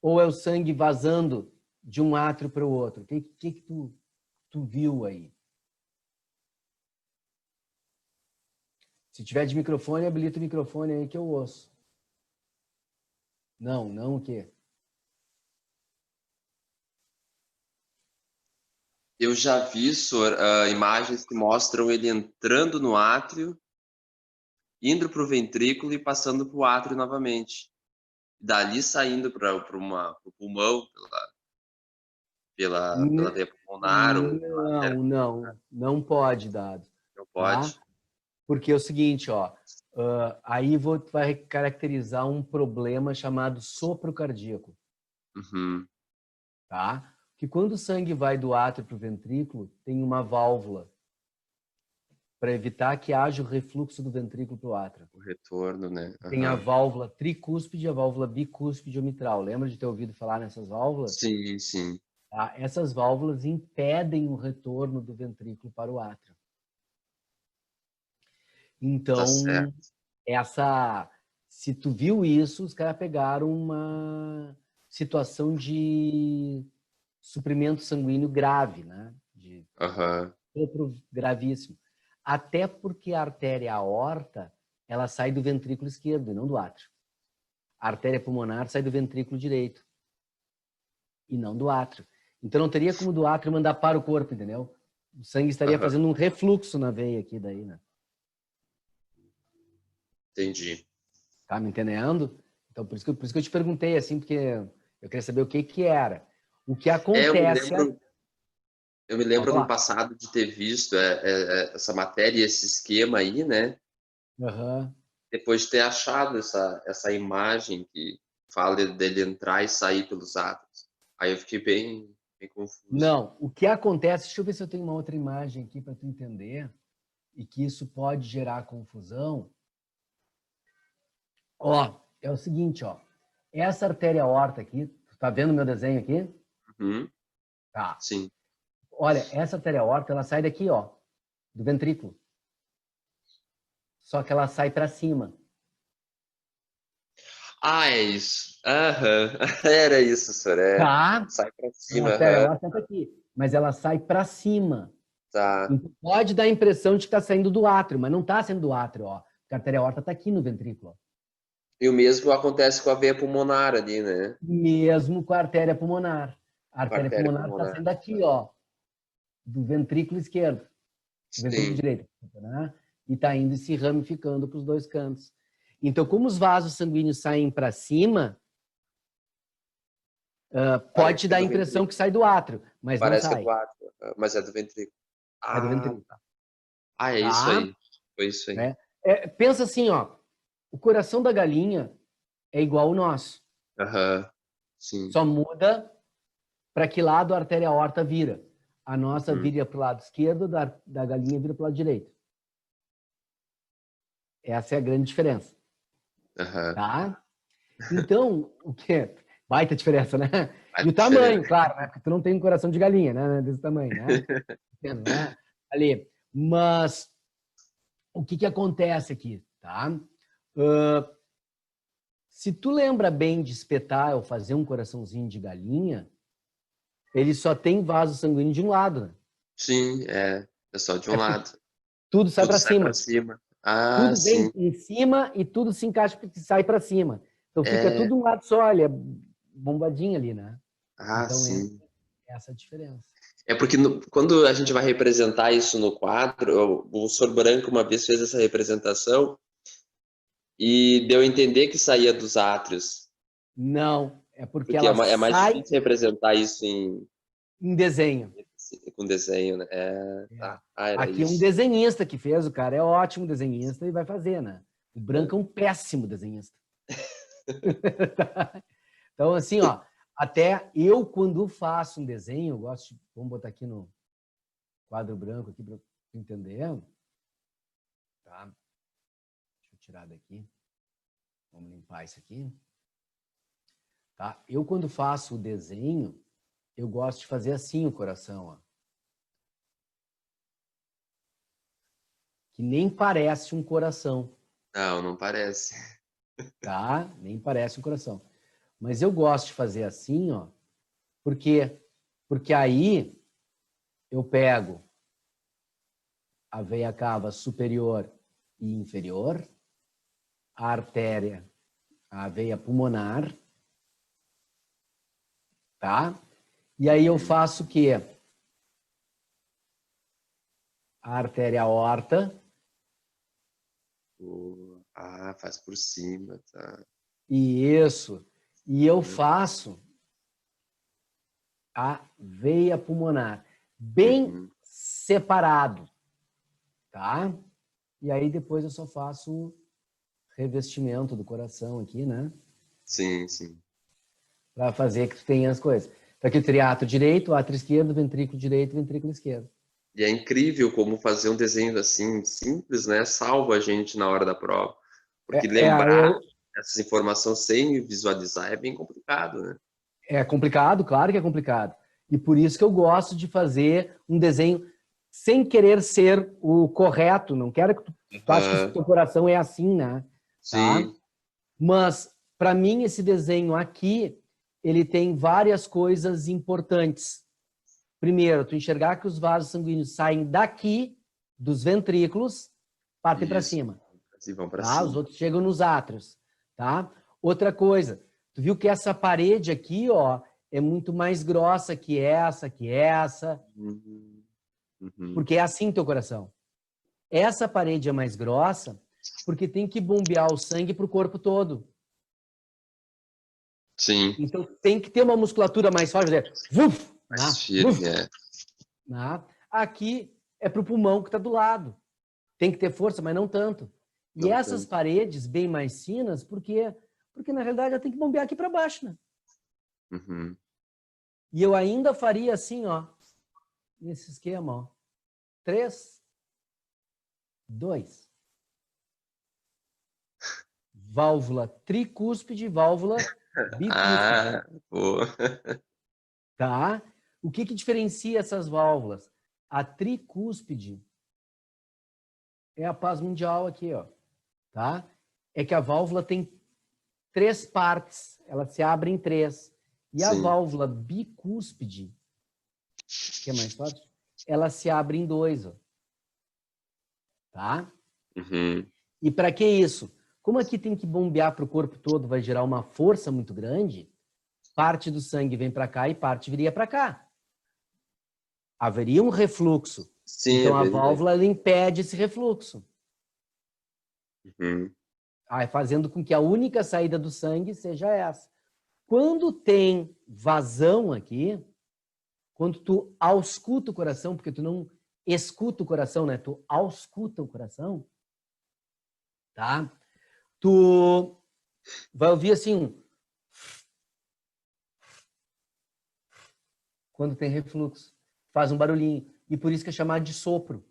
Ou é o sangue vazando de um átrio para o outro? O que tu viu aí? Se tiver de microfone, habilita o microfone aí que eu ouço. Não o quê? Eu já vi, senhor, imagens que mostram ele entrando no átrio, indo para o ventrículo e passando para o átrio novamente. Dali saindo para o pulmão, pela veia pulmonar ou pela artéria pulmonar. Não pode, Dado. Não Tá? pode? Porque é o seguinte, ó, aí vai caracterizar um problema chamado sopro cardíaco, Uhum. tá? Que quando o sangue vai do átrio para o ventrículo, tem uma válvula para evitar que haja o refluxo do ventrículo para o átrio. O retorno, né? Tem a Uhum. válvula tricúspide e a válvula bicúspide ou mitral. Lembra de ter ouvido falar nessas válvulas? Sim, sim. Tá? Essas válvulas impedem o retorno do ventrículo para o átrio. Tá Então, certo. se tu viu isso, os caras pegaram uma situação de suprimento sanguíneo grave, né? De Uhum. sopro gravíssimo. Até porque a artéria aorta, ela sai do ventrículo esquerdo e não do átrio. A artéria pulmonar sai do ventrículo direito e não do átrio. Então não teria como do átrio mandar para o corpo, entendeu? O sangue estaria Uhum. fazendo um refluxo na veia aqui daí, né? Entendi. Tá me entendendo? Então por isso que eu te perguntei assim, porque eu queria saber o que que era. O que É, acontece... eu me Pode lembro no falar. passado de ter visto essa matéria, esse esquema aí, né? Aham. Depois de ter achado essa imagem que fala dele entrar e sair pelos átomos. Aí eu fiquei bem confuso. Não, o que acontece... Deixa eu ver se eu tenho uma outra imagem aqui para tu entender e que isso pode gerar confusão. Ó, é o seguinte, ó. Essa artéria aorta aqui, tu tá vendo meu desenho aqui? Uhum. Tá. Sim. Olha, essa artéria aorta, ela sai daqui, ó, do ventrículo. Só que ela sai para cima. Ah, é isso. Aham. Era isso, senhor. É. Tá? Sai pra A cima, artéria aham. aorta tá aqui, mas ela sai para cima. Tá. Então, pode dar a impressão de que está saindo do átrio, mas não está saindo do átrio, ó. Porque a artéria aorta está aqui no ventrículo. Ó. E o mesmo acontece com a veia pulmonar ali, né? Mesmo com a artéria pulmonar. A Com a artéria artéria pulmonar está pulmonar. saindo aqui, ó, do ventrículo esquerdo, do ventrículo Sim. direito, né? E está indo e se ramificando para os dois cantos. Então, como os vasos sanguíneos saem para cima, pode Parece te que é dar a do impressão ventrículo. que sai do átrio, mas não Parece que é do sai. átrio, mas é do ventrículo. É do Ah, ventrículo. é isso Tá? aí. Foi isso aí. Né? Pensa assim, ó. O coração da galinha é igual ao nosso. Aham. Sim. Só muda para que lado a artéria aorta vira. A nossa Uhum. vira para o lado esquerdo, da galinha vira para o lado direito. Essa é a grande diferença. Aham. Tá? Então, o que é? Baita diferença, né? Faz E o tamanho, diferença. claro, né? Porque tu não tem um coração de galinha, né? Desse tamanho, né? Né? Ali. Mas o que acontece aqui, tá? Se tu lembra bem de espetar ou fazer um coraçãozinho de galinha, ele só tem vaso sanguíneo de um lado, né? Sim, é só de um É porque lado. tudo sai Tudo para sai pra cima. cima. Ah, Tudo vem sim. em cima e tudo se encaixa porque sai para cima. Então fica É. tudo um lado só, olha, bombadinho ali, né? Ah, Então sim. essa é a diferença. É porque quando a gente vai representar isso no quadro, o Sr. Branco uma vez fez essa representação e deu a entender que saía dos átrios. Não, é porque Porque ela é mais sai difícil representar isso em desenho. com desenho, né? É. Tá. Ah, era Aqui é um isso. desenhista que fez, o cara é ótimo desenhista e vai fazer, né? O Branco é um péssimo desenhista. Então, assim, ó, até eu, quando faço um desenho, eu gosto de... Vamos botar aqui no quadro branco aqui para tu entender. Tá? Deixa eu tirar daqui. Vamos limpar isso aqui. Tá? Eu, quando faço o desenho, eu gosto de fazer assim o coração, ó. Que nem parece um coração. Não, não parece. Tá? Nem parece um coração. Mas eu gosto de fazer assim, ó. Por quê? Porque aí eu pego a veia cava superior e inferior, a artéria, a veia pulmonar, tá? E aí eu faço o quê? A artéria aorta. Ah, faz por cima, tá. E isso. E eu faço a veia pulmonar bem separado, tá? E aí depois eu só faço o revestimento do coração aqui, né? Sim, sim. Para fazer que tu tenha as coisas. Então aqui eu teria átrio direito, átrio esquerdo, ventrículo direito, ventrículo esquerdo. E é incrível como fazer um desenho assim, simples, né? Salva a gente na hora da prova. Porque lembrar essas informações sem visualizar é bem complicado, né? É complicado, claro que é complicado. E por isso que eu gosto de fazer um desenho sem querer ser o correto. Não quero que tu ache que o teu coração é assim, né? Tá? Sim. Mas, para mim, esse desenho aqui, ele tem várias coisas importantes. Primeiro, tu enxergar que os vasos sanguíneos saem daqui, dos ventrículos, partem para Isso. cima. Assim vão para Tá? Os cima. outros chegam nos átrios. Tá? Outra coisa, tu viu que essa parede aqui, ó, é muito mais grossa que essa, Uhum. Uhum. porque é assim teu coração. Essa parede é mais grossa porque tem que bombear o sangue para o corpo todo. Sim. Então tem que ter uma musculatura mais forte, vuf, Mais vuf, firme, é. Aqui é para o pulmão que está do lado. Tem que ter força, mas não tanto. E Não essas tanto. paredes bem mais finas, porque na realidade ela tem que bombear aqui para baixo, né? Uhum. E eu ainda faria assim, ó, nesse esquema, ó. 3, 2. Válvula tricúspide, válvula bicúspide. Ah, boa. Tá? O que diferencia essas válvulas? A tricúspide é a paz mundial aqui, ó. Tá? É que a válvula tem 3 partes, ela se abre em 3. E a Sim. válvula bicúspide, que é mais forte, ela se abre em 2, ó. Tá? Uhum. E para que isso? Como aqui tem que bombear para o corpo todo, vai gerar uma força muito grande, parte do sangue vem para cá e parte viria para cá. Haveria um refluxo. Sim, Então é a verdade. válvula ela impede esse refluxo, Uhum. fazendo com que a única saída do sangue seja essa. Quando tem vazão aqui, quando tu ausculta o coração, porque tu não escuta o coração, né? Tu ausculta o coração, tá? Tu vai ouvir assim, quando tem refluxo, faz um barulhinho. E por isso que é chamado de sopro.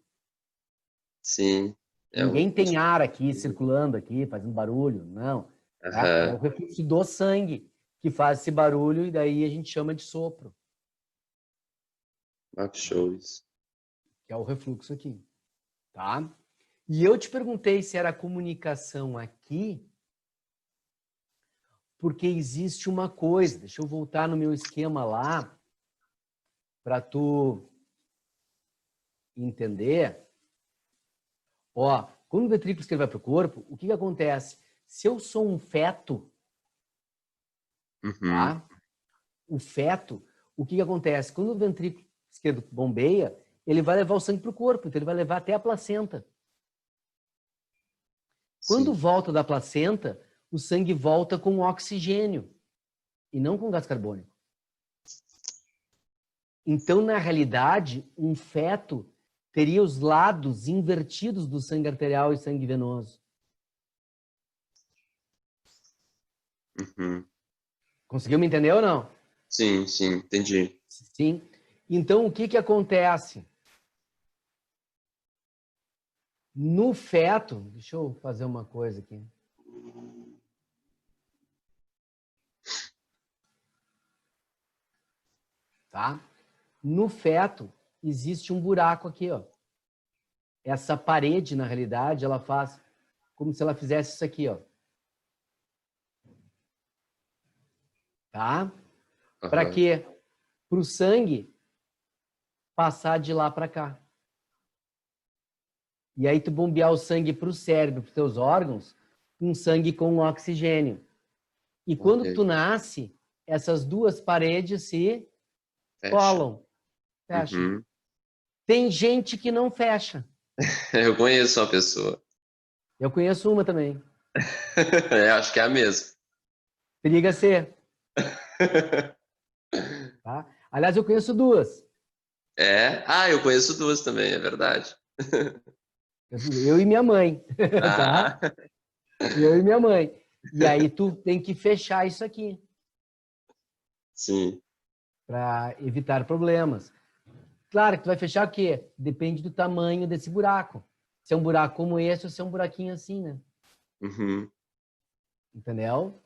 Sim. É um. Ninguém tem ar aqui, circulando aqui, fazendo barulho, não. Tá? É o Aham. refluxo do sangue que faz esse barulho e daí a gente chama de sopro. Ah, que show isso. Que é o refluxo aqui. Tá? E eu te perguntei se era comunicação aqui, porque existe uma coisa. Deixa eu voltar no meu esquema lá para tu entender. Ó, quando o ventrículo esquerdo vai para o corpo, o que que acontece? Se eu sou um feto, Uhum. tá? O feto, o que que acontece? Quando o ventrículo esquerdo bombeia, ele vai levar o sangue para o corpo, então ele vai levar até a placenta. Quando Sim. volta da placenta, o sangue volta com oxigênio e não com gás carbônico. Então, na realidade, um feto teria os lados invertidos do sangue arterial e sangue venoso. Uhum. Conseguiu me entender ou não? Sim, sim, entendi. Sim. Então, o que que acontece? No feto, deixa eu fazer uma coisa aqui. Tá? No feto, existe um buraco aqui, ó. Essa parede, na realidade, ela faz como se ela fizesse isso aqui, ó. Tá? Para Aham. quê? Para o sangue passar de lá para cá. E aí tu bombear o sangue para o cérebro, para os teus órgãos, com sangue com oxigênio. E quando Ok. tu nasce, essas duas paredes se Fecha. colam, fecham. Uhum. Tem gente que não fecha. Eu conheço uma pessoa. Eu conheço uma também. Acho que é a mesma. Periga ser, tá? Aliás, eu conheço duas. É? Ah, eu conheço duas também, é verdade. Eu e minha mãe, tá? Ah, Eu e minha mãe. E aí tu tem que fechar isso aqui sim. para evitar problemas. Claro que tu vai fechar o quê? Depende do tamanho desse buraco. Se é um buraco como esse ou se é um buraquinho assim, né? Uhum. Entendeu?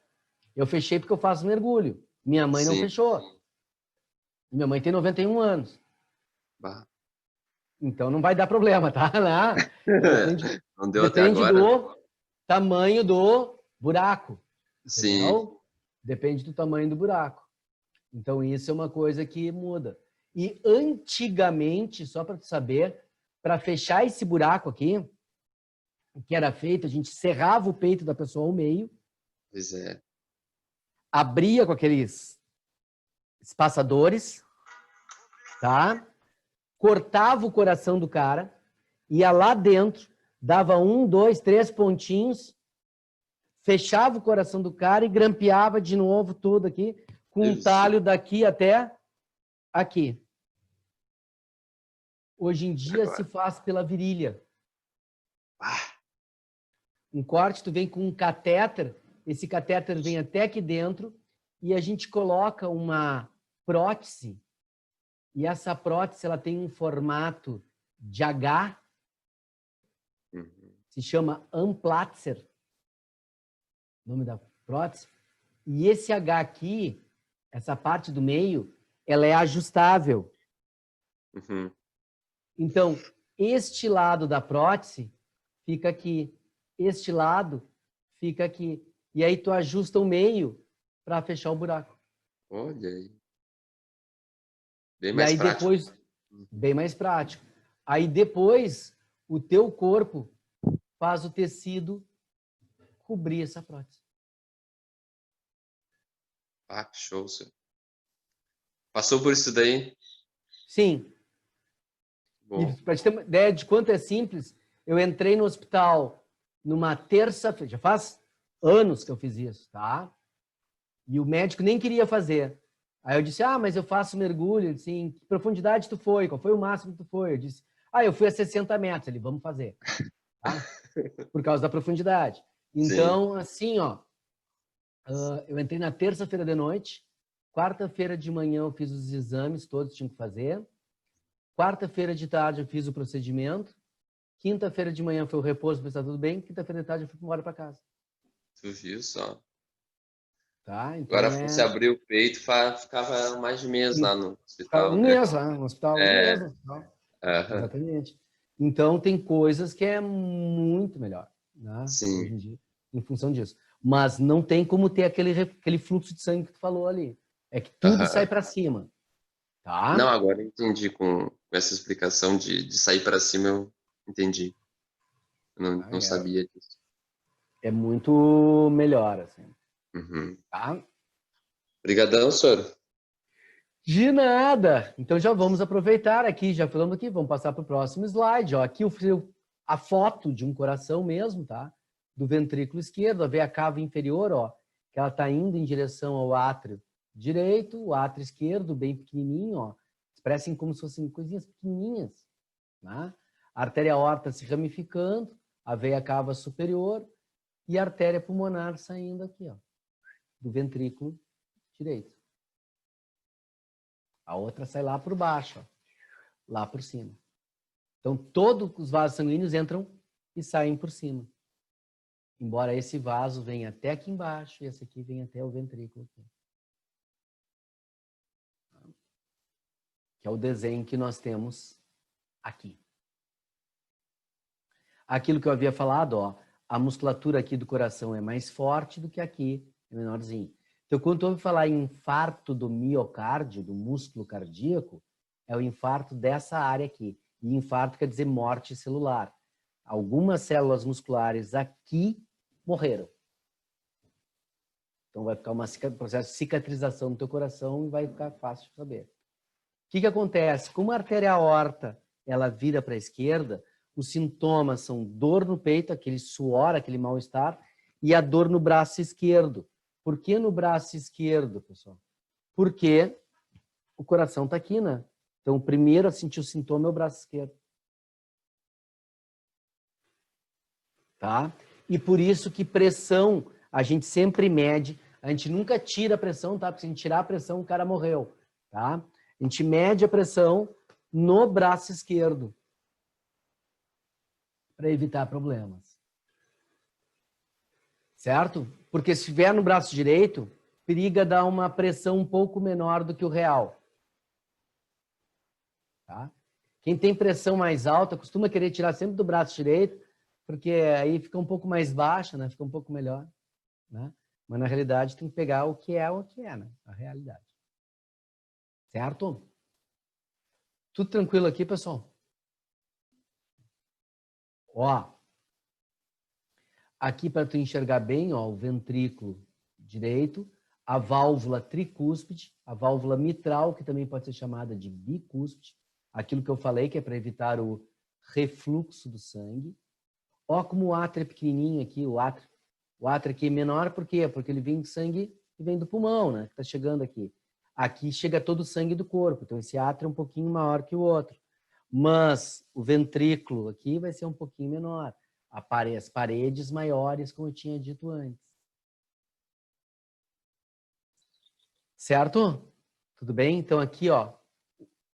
Eu fechei porque eu faço mergulho. Minha mãe não Sim. fechou. Minha mãe tem 91 anos. Bah. Então não vai dar problema, tá? Lá, depende, Não deu até depende agora? do tamanho do buraco. Sim. Entendeu? Depende do tamanho do buraco. Então isso é uma coisa que muda. E antigamente, só para tu saber, para fechar esse buraco aqui, o que era feito, a gente serrava o peito da pessoa ao meio, Pois é. abria com aqueles espaçadores, tá? Cortava o coração do cara, ia lá dentro, dava 1, 2, 3 pontinhos, fechava o coração do cara e grampeava de novo tudo aqui, com um Isso. talho daqui até aqui. Hoje em dia se Agora. faz pela virilha. Ah, Um corte, tu vem com um catéter, esse catéter vem até aqui dentro e a gente coloca uma prótese, e essa prótese ela tem um formato de H, uhum. se chama Amplatzer, nome da prótese, e esse H aqui, essa parte do meio, ela é ajustável. Uhum. Então, este lado da prótese fica aqui, este lado fica aqui. E aí tu ajusta o meio para fechar o buraco. Olha aí. Bem E mais aí prático. depois, bem mais prático. Aí depois, o teu corpo faz o tecido cobrir essa prótese. Ah, que show, senhor. Passou por isso daí? Sim. E Bom. para te ter uma ideia de quanto é simples, eu entrei no hospital numa terça-feira, já faz anos que eu fiz isso, tá? E o médico nem queria fazer. Aí eu disse, mas eu faço mergulho. Ele disse, em que profundidade tu foi? Qual foi o máximo que tu foi? Eu disse, eu fui a 60 metros. Ele, vamos fazer. Tá? Por causa da profundidade. Sim. Então, assim, ó, eu entrei na terça-feira de noite, quarta-feira de manhã eu fiz os exames, todos tinham que fazer. Quarta-feira de tarde eu fiz o procedimento. Quinta-feira de manhã foi o repouso, para estar tudo bem. Quinta-feira de tarde eu fui embora para casa. Tu viu só? Tá? Agora Então fosse abrir o peito, ficava mais de mês lá no hospital, um né? mês lá no hospital, um mês É. no hospital. Aham. Exatamente. Então, tem coisas que é muito melhor, né? Hoje Sim. em dia, em função disso. Mas não tem como ter aquele fluxo de sangue que tu falou ali. É que tudo sai Aham. para cima, Não, tá? agora eu entendi com essa explicação de sair para cima, eu entendi. Eu não sabia disso. É muito melhor, assim, Uhum. tá? Obrigadão, senhor. De nada! Então já vamos aproveitar aqui, já falamos aqui, vamos passar para o próximo slide. Ó. Aqui a foto de um coração mesmo, tá? Do ventrículo esquerdo, a veia cava inferior, ó, que ela está indo em direção ao átrio direito, o átrio esquerdo, bem pequenininho, ó. Parecem como se fossem coisinhas pequenininhas, né? A artéria aorta se ramificando, a veia cava superior e a artéria pulmonar saindo aqui, ó, do ventrículo direito. A outra sai lá por baixo, ó, lá por cima. Então, todos os vasos sanguíneos entram e saem por cima. Embora esse vaso venha até aqui embaixo e esse aqui venha até o ventrículo aqui. Que é o desenho que nós temos aqui. Aquilo que eu havia falado, ó, a musculatura aqui do coração é mais forte do que aqui, é menorzinho. Então, quando eu ouvi falar em infarto do miocárdio, do músculo cardíaco, é o infarto dessa área aqui. E infarto quer dizer morte celular. Algumas células musculares aqui morreram. Então, vai ficar um processo de cicatrização no teu coração e vai ficar fácil de saber. O que acontece? Como a artéria aorta ela vira para a esquerda, os sintomas são dor no peito, aquele suor, aquele mal-estar, e a dor no braço esquerdo. Por que no braço esquerdo, pessoal? Porque o coração está aqui, né? Então, o primeiro a sentir o sintoma é o braço esquerdo. Tá? E por isso que pressão, a gente sempre mede, a gente nunca tira a pressão, tá? Porque se a gente tirar a pressão, o cara morreu, tá? A gente mede a pressão no braço esquerdo para evitar problemas. Certo? Porque se estiver no braço direito, periga dar uma pressão um pouco menor do que o real. Tá? Quem tem pressão mais alta costuma querer tirar sempre do braço direito, porque aí fica um pouco mais baixa, né? Fica um pouco melhor, né? Mas na realidade tem que pegar o que é, né? A realidade. Certo? Tudo tranquilo aqui, pessoal? Ó, aqui para tu enxergar bem, ó, o ventrículo direito, a válvula tricúspide, a válvula mitral, que também pode ser chamada de bicúspide, aquilo que eu falei que é para evitar o refluxo do sangue. Ó como o átrio é pequenininho aqui, o átrio aqui é menor, por quê? Porque ele vem de sangue e vem do pulmão, né? Que tá chegando aqui. Aqui chega todo o sangue do corpo, então esse átrio é um pouquinho maior que o outro. Mas o ventrículo aqui vai ser um pouquinho menor. As paredes maiores, como eu tinha dito antes. Certo? Tudo bem? Então aqui, ó,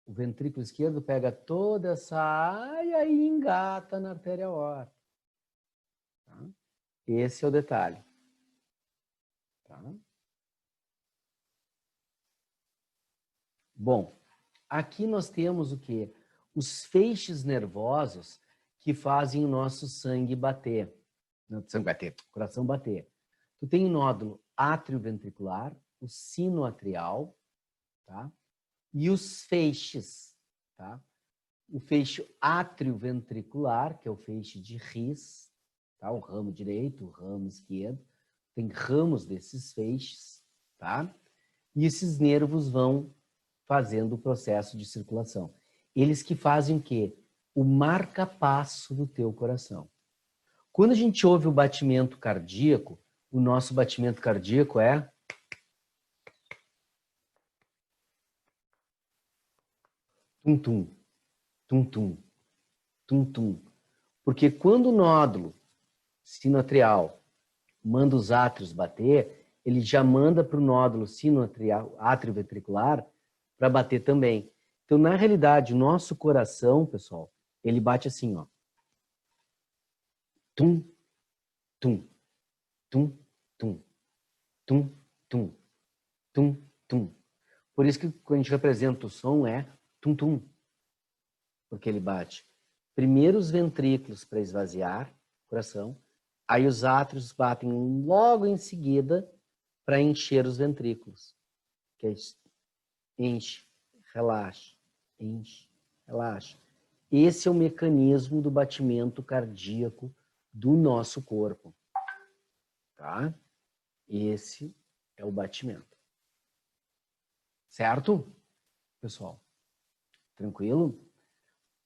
o ventrículo esquerdo pega toda essa área e engata na artéria aorta. Tá? Esse é o detalhe. Tá? Bom, aqui nós temos o quê? Os feixes nervosos que fazem o nosso sangue bater. Não, sangue bater, coração bater. Tu tem o nódulo átrio-ventricular, o sino atrial, tá? E os feixes, tá? O feixe átrio-ventricular, que é o feixe de His, tá? O ramo direito, o ramo esquerdo. Tem ramos desses feixes, tá? E esses nervos vão fazendo o processo de circulação. Eles que fazem o quê? O marca-passo do teu coração. Quando a gente ouve o batimento cardíaco, o nosso batimento cardíaco é tum-tum, tum-tum, tum-tum. Porque quando o nódulo sinoatrial manda os átrios bater, ele já manda para o nódulo sinoatrial, átrio-ventricular, para bater também. Então, na realidade, o nosso coração, pessoal, ele bate assim, ó. Tum, tum, tum, tum, tum, tum, tum, tum. Por isso que quando a gente representa o som é tum, tum. Porque ele bate primeiro os ventrículos para esvaziar o coração, aí os átrios batem logo em seguida para encher os ventrículos. Que é enche, relaxa, enche, relaxa. Esse é o mecanismo do batimento cardíaco do nosso corpo. Tá? Esse é o batimento. Certo, pessoal? Tranquilo?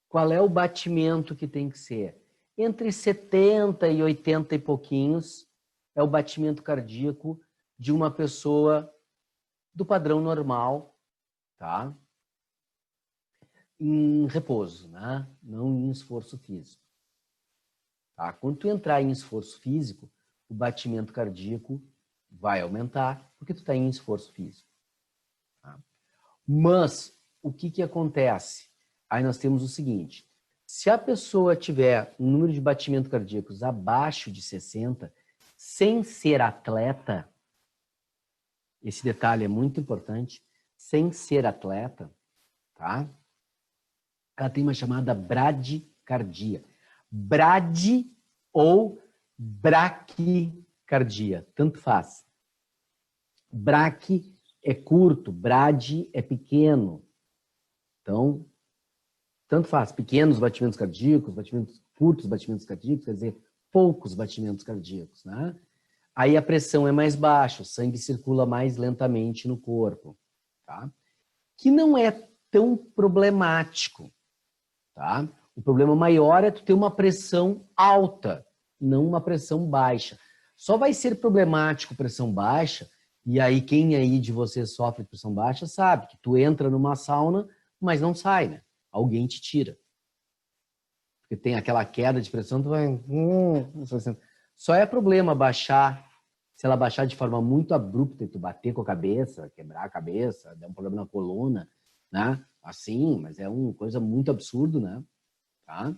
Qual é o batimento que tem que ser? Entre 70 e 80 e pouquinhos é o batimento cardíaco de uma pessoa do padrão normal, tá? Em repouso, né? Não em esforço físico. Tá? Quando tu entrar em esforço físico, o batimento cardíaco vai aumentar, porque tu está em esforço físico. Tá? Mas, o que acontece? Aí nós temos o seguinte, se a pessoa tiver um número de batimentos cardíacos abaixo de 60, sem ser atleta, esse detalhe é muito importante, sem ser atleta, tá? Ela tem uma chamada bradicardia. Bradi ou braquicardia, tanto faz. Braqui é curto, bradi é pequeno. Então, tanto faz. Pequenos batimentos cardíacos, batimentos curtos, batimentos cardíacos, quer dizer, poucos batimentos cardíacos, né? Aí a pressão é mais baixa, o sangue circula mais lentamente no corpo, tá? Que não é tão problemático, tá? O problema maior é tu ter uma pressão alta, não uma pressão baixa. Só vai ser problemático pressão baixa, e aí quem aí de vocês sofre de pressão baixa sabe que tu entra numa sauna, mas não sai, né? Alguém te tira. Porque tem aquela queda de pressão, tu vai... Só é problema baixar, se ela baixar de forma muito abrupta e tu bater com a cabeça, quebrar a cabeça, der um problema na coluna, né? Assim, mas é uma coisa muito absurda, né? Tá?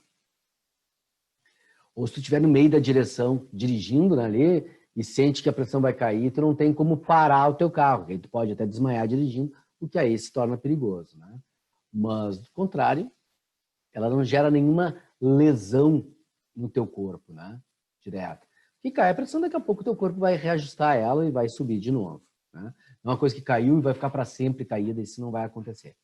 Ou se tu estiver no meio da direção, dirigindo, né, ali, e sente que a pressão vai cair, tu não tem como parar o teu carro, aí tu pode até desmaiar dirigindo, o que aí se torna perigoso, né? Mas, do contrário, ela não gera nenhuma lesão no teu corpo, né? Direto. Que cai a pressão, daqui a pouco o teu corpo vai reajustar ela e vai subir de novo, né? É uma coisa que caiu e vai ficar para sempre caída, isso não vai acontecer.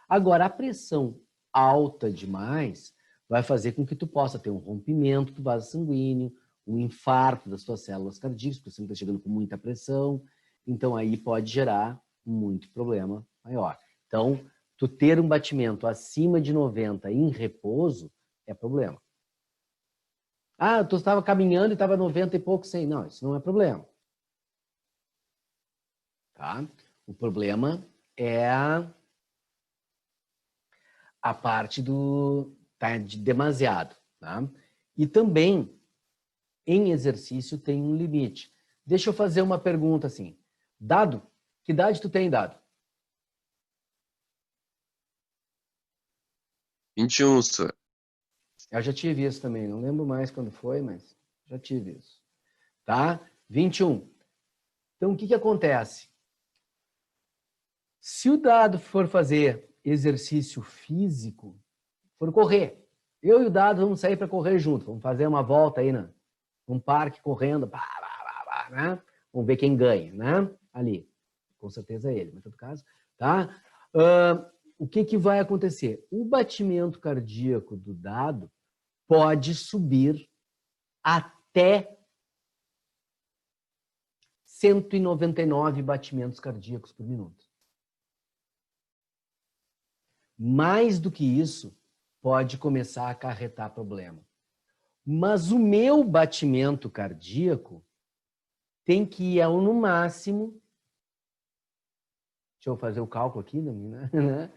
Agora, a pressão alta demais vai fazer com que tu possa ter um rompimento do vaso sanguíneo, um infarto das tuas células cardíacas, porque você está chegando com muita pressão, então aí pode gerar muito problema maior. Então, tu ter um batimento acima de 90 em repouso é problema. Ah, tu estava caminhando e estava 90 e pouco, 100. Não, isso não é problema. Tá? O problema é a parte do tá de demasiado, tá? E também em exercício tem um limite. Deixa eu fazer uma pergunta assim. Dado, que idade tu tem, Dado? 21, senhor. Eu já tive isso também, não lembro mais quando foi, mas já tive isso. Tá? 21. Então, o que acontece? Se o Dado for fazer exercício físico, for correr, eu e o Dado vamos sair para correr junto, vamos fazer uma volta aí num parque correndo, né? Vamos ver quem ganha, né? Ali. Com certeza é ele, mas em todo caso, tá? O que vai acontecer? O batimento cardíaco do Dado pode subir até 199 batimentos cardíacos por minuto. Mais do que isso, pode começar a acarretar problema. Mas o meu batimento cardíaco tem que ir ao, no máximo, deixa eu fazer o cálculo aqui, né?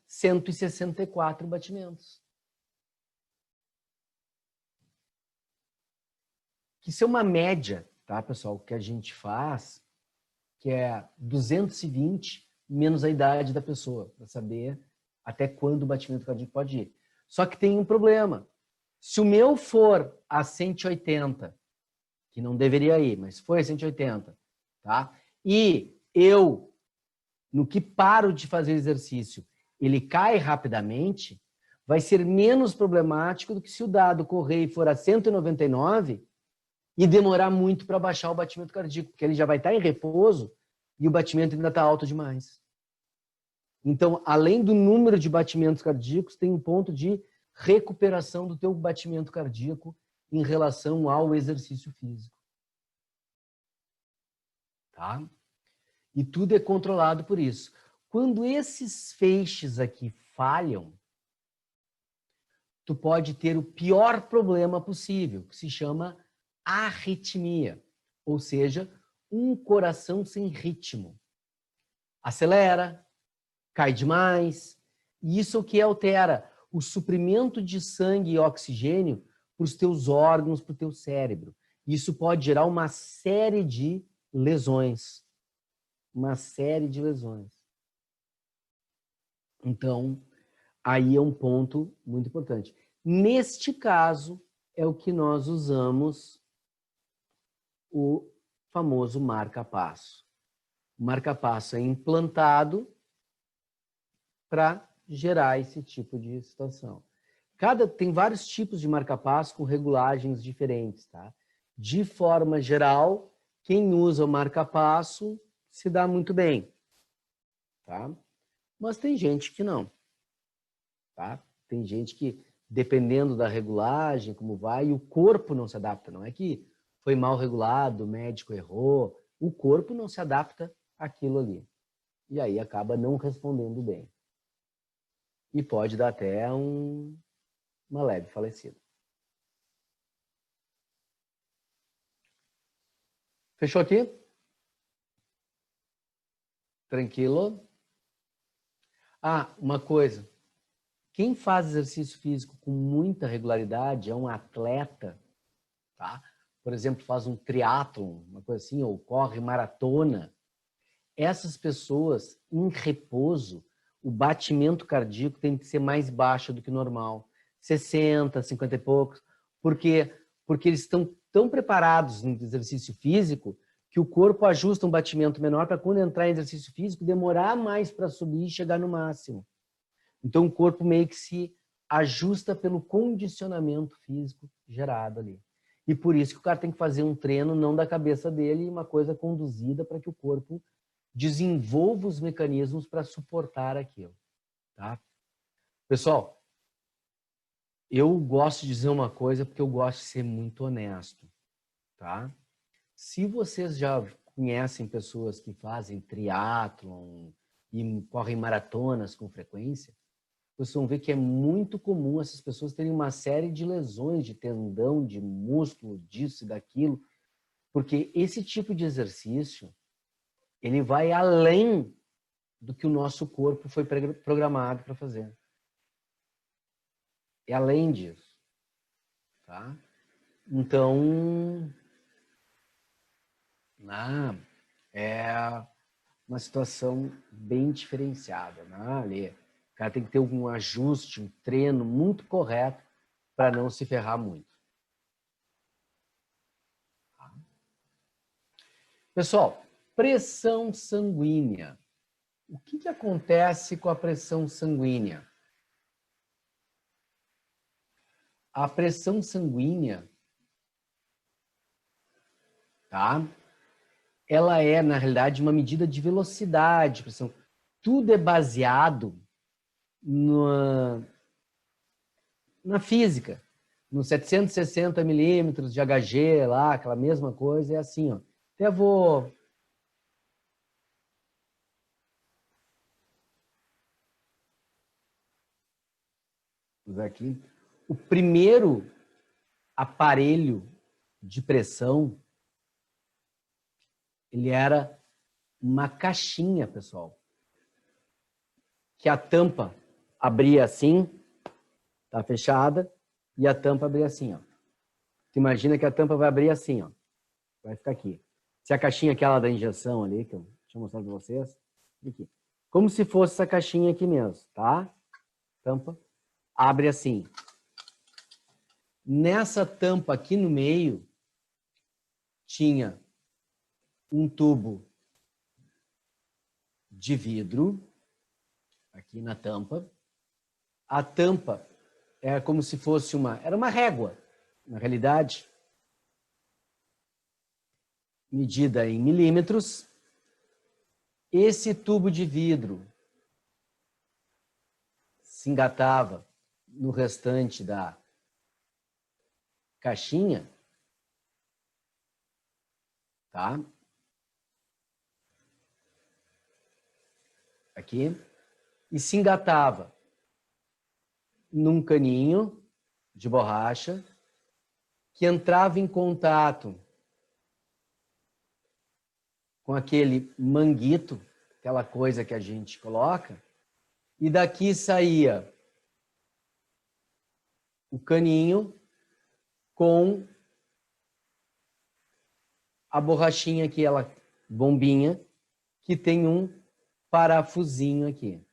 164 batimentos. Que isso é uma média, tá, pessoal? Que a gente faz, que é 220 menos a idade da pessoa, para saber até quando o batimento cardíaco pode ir. Só que tem um problema. Se o meu for a 180, que não deveria ir, mas foi a 180, tá? E eu, no que paro de fazer exercício, ele cai rapidamente, vai ser menos problemático do que se o Dado correr e for a 199 e demorar muito para baixar o batimento cardíaco, porque ele já vai estar em repouso e o batimento ainda está alto demais. Então, além do número de batimentos cardíacos, tem um ponto de recuperação do teu batimento cardíaco em relação ao exercício físico. Tá? E tudo é controlado por isso. Quando esses feixes aqui falham, tu pode ter o pior problema possível, que se chama arritmia, ou seja, um coração sem ritmo. Acelera, cai demais, e isso é o que altera o suprimento de sangue e oxigênio para os teus órgãos, para o teu cérebro. Isso pode gerar uma série de lesões. Uma série de lesões. Então, aí é um ponto muito importante. Neste caso, é o que nós usamos o famoso marca-passo. O marca-passo é implantado para gerar esse tipo de situação. Tem vários tipos de marca-passo com regulagens diferentes, tá? De forma geral, quem usa o marca-passo se dá muito bem, tá? Mas tem gente que não, tá? Tem gente que, dependendo da regulagem, como vai, o corpo não se adapta. Não é que foi mal regulado, o médico errou, o corpo não se adapta àquilo ali. E aí acaba não respondendo bem. E pode dar até uma leve falecida. Fechou aqui? Tranquilo? Ah, uma coisa. Quem faz exercício físico com muita regularidade é um atleta, tá? Por exemplo, faz um triatlon, uma coisa assim, ou corre maratona. Essas pessoas, em repouso, o batimento cardíaco tem que ser mais baixo do que o normal. 60, 50 e poucos. Por quê? Porque eles estão tão preparados no exercício físico que o corpo ajusta um batimento menor para quando entrar em exercício físico demorar mais para subir e chegar no máximo. Então o corpo meio que se ajusta pelo condicionamento físico gerado ali. E por isso que o cara tem que fazer um treino não da cabeça dele, uma coisa conduzida para que o corpo desenvolva os mecanismos para suportar aquilo, tá? Pessoal, eu gosto de dizer uma coisa porque eu gosto de ser muito honesto, tá? Se vocês já conhecem pessoas que fazem triatlon e correm maratonas com frequência, vocês vão ver que é muito comum essas pessoas terem uma série de lesões de tendão, de músculo, disso e daquilo, porque esse tipo de exercício, ele vai além do que o nosso corpo foi programado para fazer. É além disso, tá? Então, é uma situação bem diferenciada, né? Ali, o cara tem que ter um ajuste, um treino muito correto para não se ferrar muito. Tá? Pessoal, pressão sanguínea. O que acontece com a pressão sanguínea? A pressão sanguínea, tá? Ela é, na realidade, uma medida de velocidade de pressão. Tudo é baseado na física. Nos 760 milímetros de Hg, lá, aquela mesma coisa, é assim, ó. Até vou... usar aqui. O primeiro aparelho de pressão, ele era uma caixinha, pessoal. Que a tampa abria assim, tá fechada, e a tampa abria assim, ó. Você imagina que a tampa vai abrir assim, ó. Vai ficar aqui. Se a caixinha aquela da injeção ali, que eu tinha mostrado para vocês, aqui. Como se fosse essa caixinha aqui mesmo, tá? Tampa abre assim. Nessa tampa aqui no meio, tinha um tubo de vidro, aqui na tampa. A tampa era como se fosse era uma régua, na realidade, medida em milímetros. Esse tubo de vidro se engatava no restante da caixinha, tá? Aqui. E se engatava num caninho de borracha que entrava em contato com aquele manguito, aquela coisa que a gente coloca, e daqui saía o caninho com a borrachinha aqui, ela bombinha, que tem um parafusinho aqui.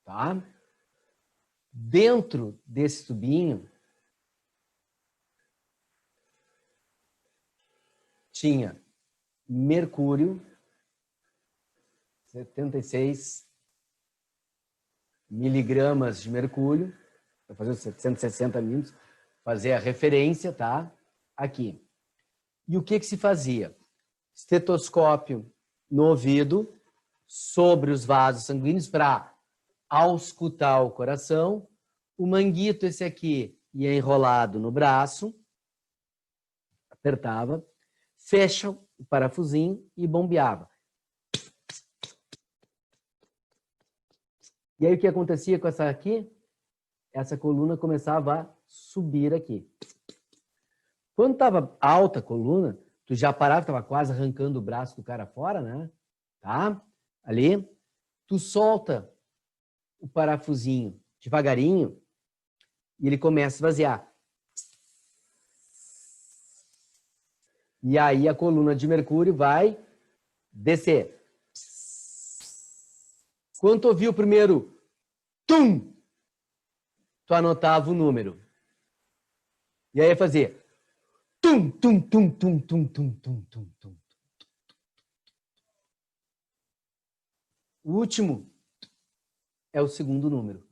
Tá? Dentro desse tubinho tinha mercúrio, 76 miligramas de mercúrio, vou fazer os 760 milímetros, fazer a referência, tá? Aqui. E o que se fazia? Estetoscópio no ouvido, sobre os vasos sanguíneos, para auscultar o coração. O manguito, esse aqui, ia enrolado no braço, apertava, fecha o parafusinho e bombeava. E aí o que acontecia com essa aqui? Essa coluna começava a subir aqui. Quando estava alta a coluna, tu já parava, estava quase arrancando o braço do cara fora, né? Tá? Ali, tu solta o parafusinho devagarinho e ele começa a esvaziar. E aí a coluna de mercúrio vai descer. Quando tu ouviu o primeiro tum, tu anotava o número. E aí ia fazer tum, tum, tum, tum, tum, tum, tum, tum, tum. O último é o segundo número.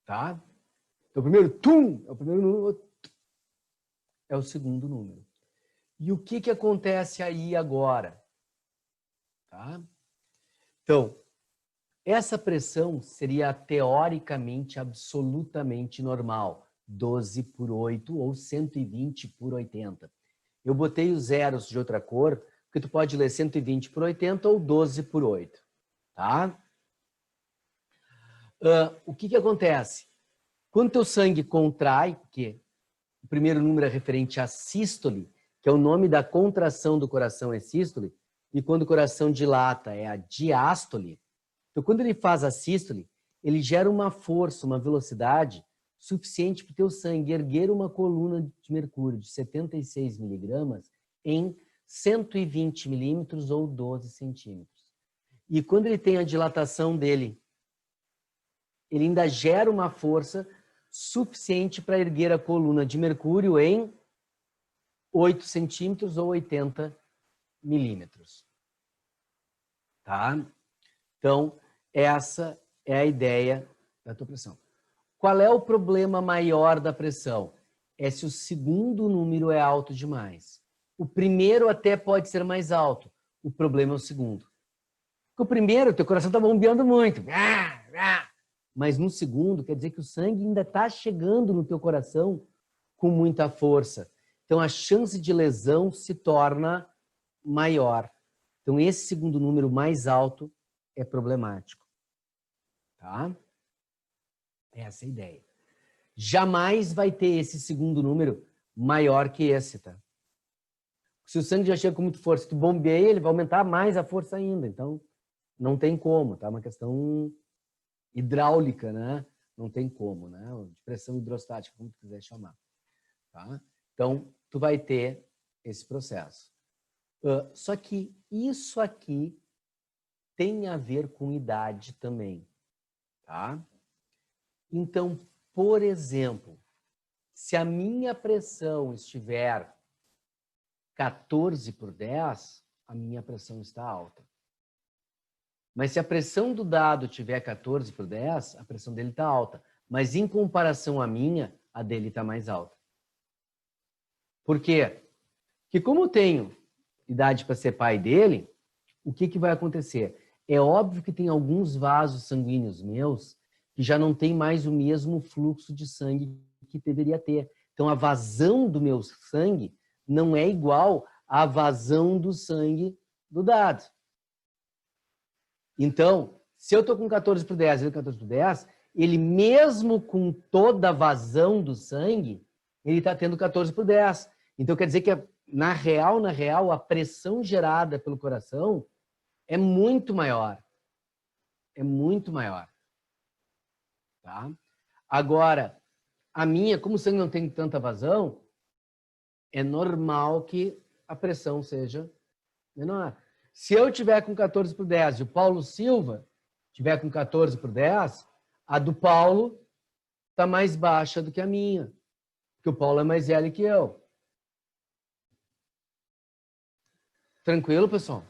Tá? Então, o primeiro tum é o primeiro número, é o segundo número. E o que acontece aí agora? Tá? Então, essa pressão seria teoricamente absolutamente normal, 12 por 8 ou 120 por 80. Eu botei os zeros de outra cor, porque tu pode ler 120 por 80 ou 12 por 8. Tá? O que acontece? Quando teu sangue contrai, porque o primeiro número é referente à sístole, que é o nome da contração do coração, é sístole, e quando o coração dilata é a diástole. Então, quando ele faz a sístole, ele gera uma força, uma velocidade suficiente para o teu sangue erguer uma coluna de mercúrio de 76 miligramas em 120 milímetros ou 12 centímetros. E quando ele tem a dilatação dele, ele ainda gera uma força suficiente para erguer a coluna de mercúrio em 8 centímetros ou 80 milímetros. Tá? Então, essa é a ideia da tua pressão. Qual é o problema maior da pressão? É se o segundo número é alto demais. O primeiro até pode ser mais alto. O problema é o segundo. Porque o primeiro, teu coração está bombeando muito. Mas no segundo, quer dizer que o sangue ainda está chegando no teu coração com muita força. Então, a chance de lesão se torna maior. Então, esse segundo número mais alto é problemático. Tá? Essa é a ideia. Jamais vai ter esse segundo número maior que esse, tá? Se o sangue já chega com muita força, tu bombeia, ele vai aumentar mais a força ainda. Então, não tem como, tá? É uma questão hidráulica, né? Não tem como, né? De pressão hidrostática, como tu quiser chamar. Tá? Então, tu vai ter esse processo. Só que isso aqui tem a ver com idade também, tá? Então, por exemplo, se a minha pressão estiver 14 por 10, a minha pressão está alta. Mas se a pressão do dado tiver 14 por 10, a pressão dele está alta. Mas em comparação à minha, a dele está mais alta. Por quê? Porque como eu tenho idade para ser pai dele, o que vai acontecer? É óbvio que tem alguns vasos sanguíneos meus que já não tem mais o mesmo fluxo de sangue que deveria ter. Então, a vazão do meu sangue não é igual à vazão do sangue do dado. Então, se eu estou com 14 por 10 e ele 14 por 10, ele mesmo com toda a vazão do sangue, ele está tendo 14 por 10. Então, quer dizer que, na real, a pressão gerada pelo coração é muito maior. É muito maior. Tá? Agora, a minha, como o sangue não tem tanta vazão, é normal que a pressão seja menor. Se eu tiver com 14/10 e o Paulo Silva tiver com 14/10, a do Paulo está mais baixa do que a minha, porque o Paulo é mais velho que eu. Tranquilo, pessoal?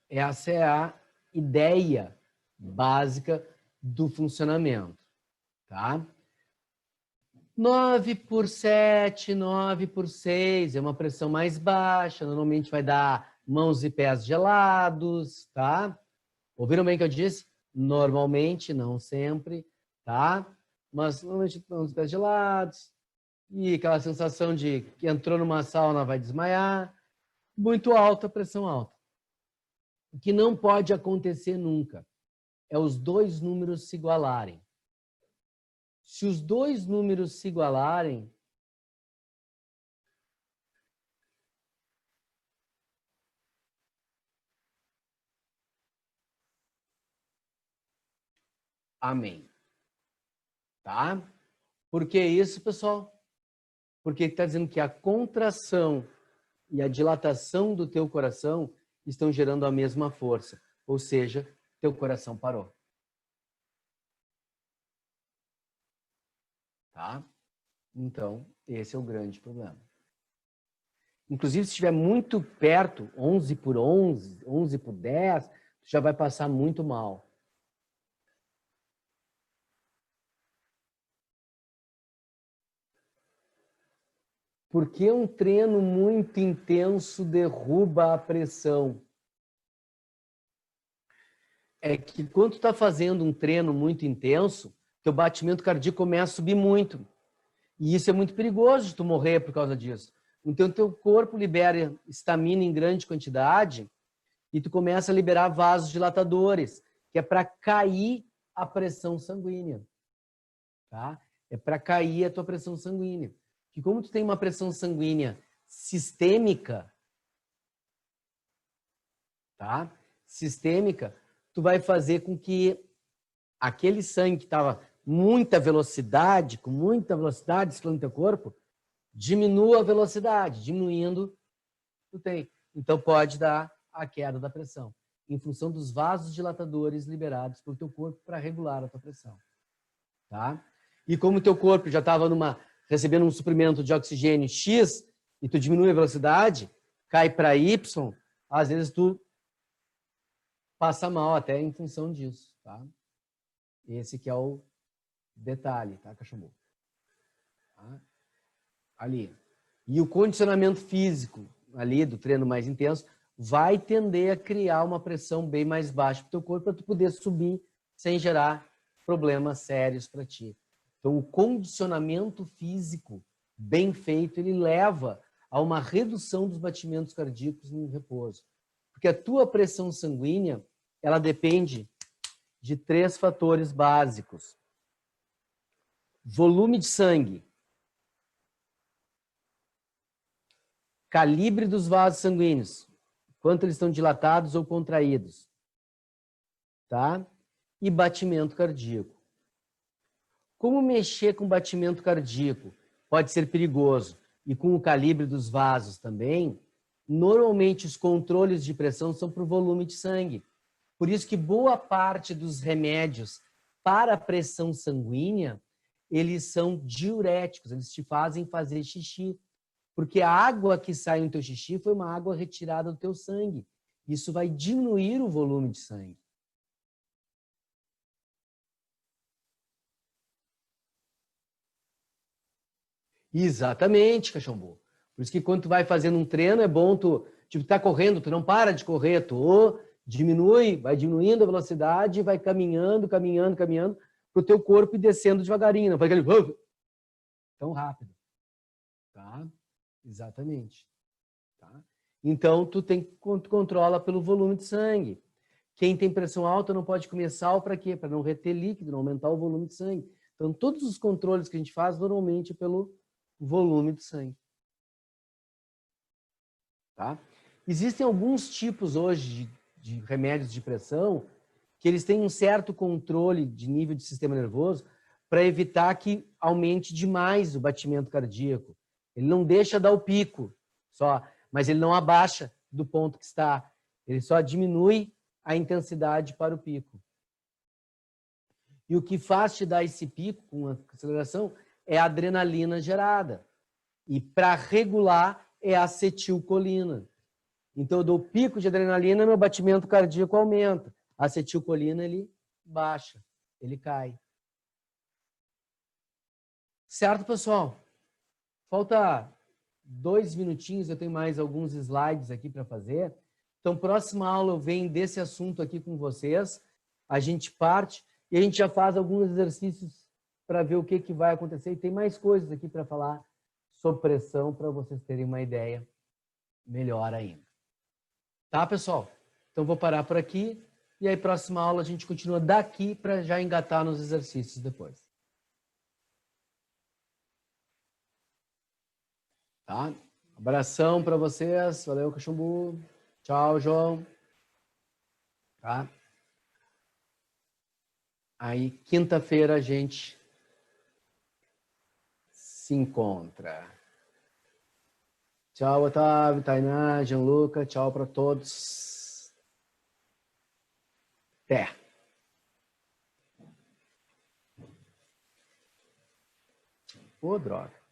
Essa é a ideia básica do funcionamento, tá? 9/7, 9/6 é uma pressão mais baixa, normalmente vai dar mãos e pés gelados, tá? Ouviram bem o que eu disse? Normalmente, não sempre, tá? Mas normalmente mãos e pés gelados e aquela sensação de que entrou numa sauna vai desmaiar. Muito alta, pressão alta. O que não pode acontecer nunca é os dois números se igualarem. Se os dois números se igualarem, amém. Tá? Por que isso, pessoal? Porque está dizendo que a contração e a dilatação do teu coração estão gerando a mesma força. Ou seja, teu coração parou. Tá? Então, esse é o grande problema. Inclusive, se estiver muito perto, 11/11, 11/10, já vai passar muito mal. Por que um treino muito intenso derruba a pressão? É que quando tu está fazendo um treino muito intenso, teu batimento cardíaco começa a subir muito. E isso é muito perigoso de tu morrer por causa disso. Então, teu corpo libera estamina em grande quantidade e tu começa a liberar vasos dilatadores, que é para cair a pressão sanguínea. Tá? É para cair a tua pressão sanguínea. Que como tu tem uma pressão sanguínea sistêmica, tá? Sistêmica, tu vai fazer com que aquele sangue que estava com muita velocidade circulando no teu corpo, diminua a velocidade, diminuindo, tu tem. Então pode dar a queda da pressão, em função dos vasos dilatadores liberados pelo teu corpo para regular a tua pressão. Tá? E como o teu corpo já estava recebendo um suprimento de oxigênio X, e tu diminui a velocidade, cai para Y, às vezes tu passa mal até em função disso, tá? Esse que é o detalhe, tá, cachorro? Tá? Ali. E o condicionamento físico ali do treino mais intenso vai tender a criar uma pressão bem mais baixa para o teu corpo para tu poder subir sem gerar problemas sérios para ti. Então, o condicionamento físico bem feito, ele leva a uma redução dos batimentos cardíacos no repouso. Porque a tua pressão sanguínea, ela depende de 3 fatores básicos. Volume de sangue, calibre dos vasos sanguíneos, quanto eles estão dilatados ou contraídos, tá? E batimento cardíaco. Como mexer com batimento cardíaco pode ser perigoso e com o calibre dos vasos também, normalmente os controles de pressão são por volume de sangue. Por isso que boa parte dos remédios para a pressão sanguínea, eles são diuréticos, eles te fazem fazer xixi. Porque a água que sai no teu xixi foi uma água retirada do teu sangue. Isso vai diminuir o volume de sangue. Exatamente, cachorro. Por isso que quando tu vai fazendo um treino, é bom tu, tipo, tá correndo, tu não para de correr, tu diminui, vai diminuindo a velocidade, vai caminhando, pro teu corpo ir descendo devagarinho, não vai aquele tão rápido. Tá? Exatamente. Tá? Então, tu controla pelo volume de sangue. Quem tem pressão alta não pode comer sal para quê? Para não reter líquido, não aumentar o volume de sangue. Então, todos os controles que a gente faz, normalmente, é pelo volume de sangue. Tá? Existem alguns tipos hoje de remédios de pressão que eles têm um certo controle de nível de sistema nervoso para evitar que aumente demais o batimento cardíaco. Ele não deixa dar o pico só, mas ele não abaixa do ponto que está. Ele só diminui a intensidade para o pico. E o que faz te dar esse pico com a aceleração é a adrenalina gerada. E para regular é a acetilcolina. Então eu dou pico de adrenalina, meu batimento cardíaco aumenta. A acetilcolina ele baixa, ele cai. Certo, pessoal? Falta 2 minutinhos, eu tenho mais alguns slides aqui para fazer. Então, próxima aula eu venho desse assunto aqui com vocês. A gente parte e a gente já faz alguns exercícios para ver o que, que vai acontecer. E tem mais coisas aqui para falar sobre pressão para vocês terem uma ideia melhor ainda. Tá, pessoal? Então, vou parar por aqui. E aí, próxima aula, a gente continua daqui para já engatar nos exercícios depois. Tá? Abração para vocês. Valeu, Cachumbu. Tchau, João. Tá? Aí, quinta-feira, a gente se encontra. Tchau, Otávio, Tainá, Gianluca. Tchau para todos. Até. Ô, droga.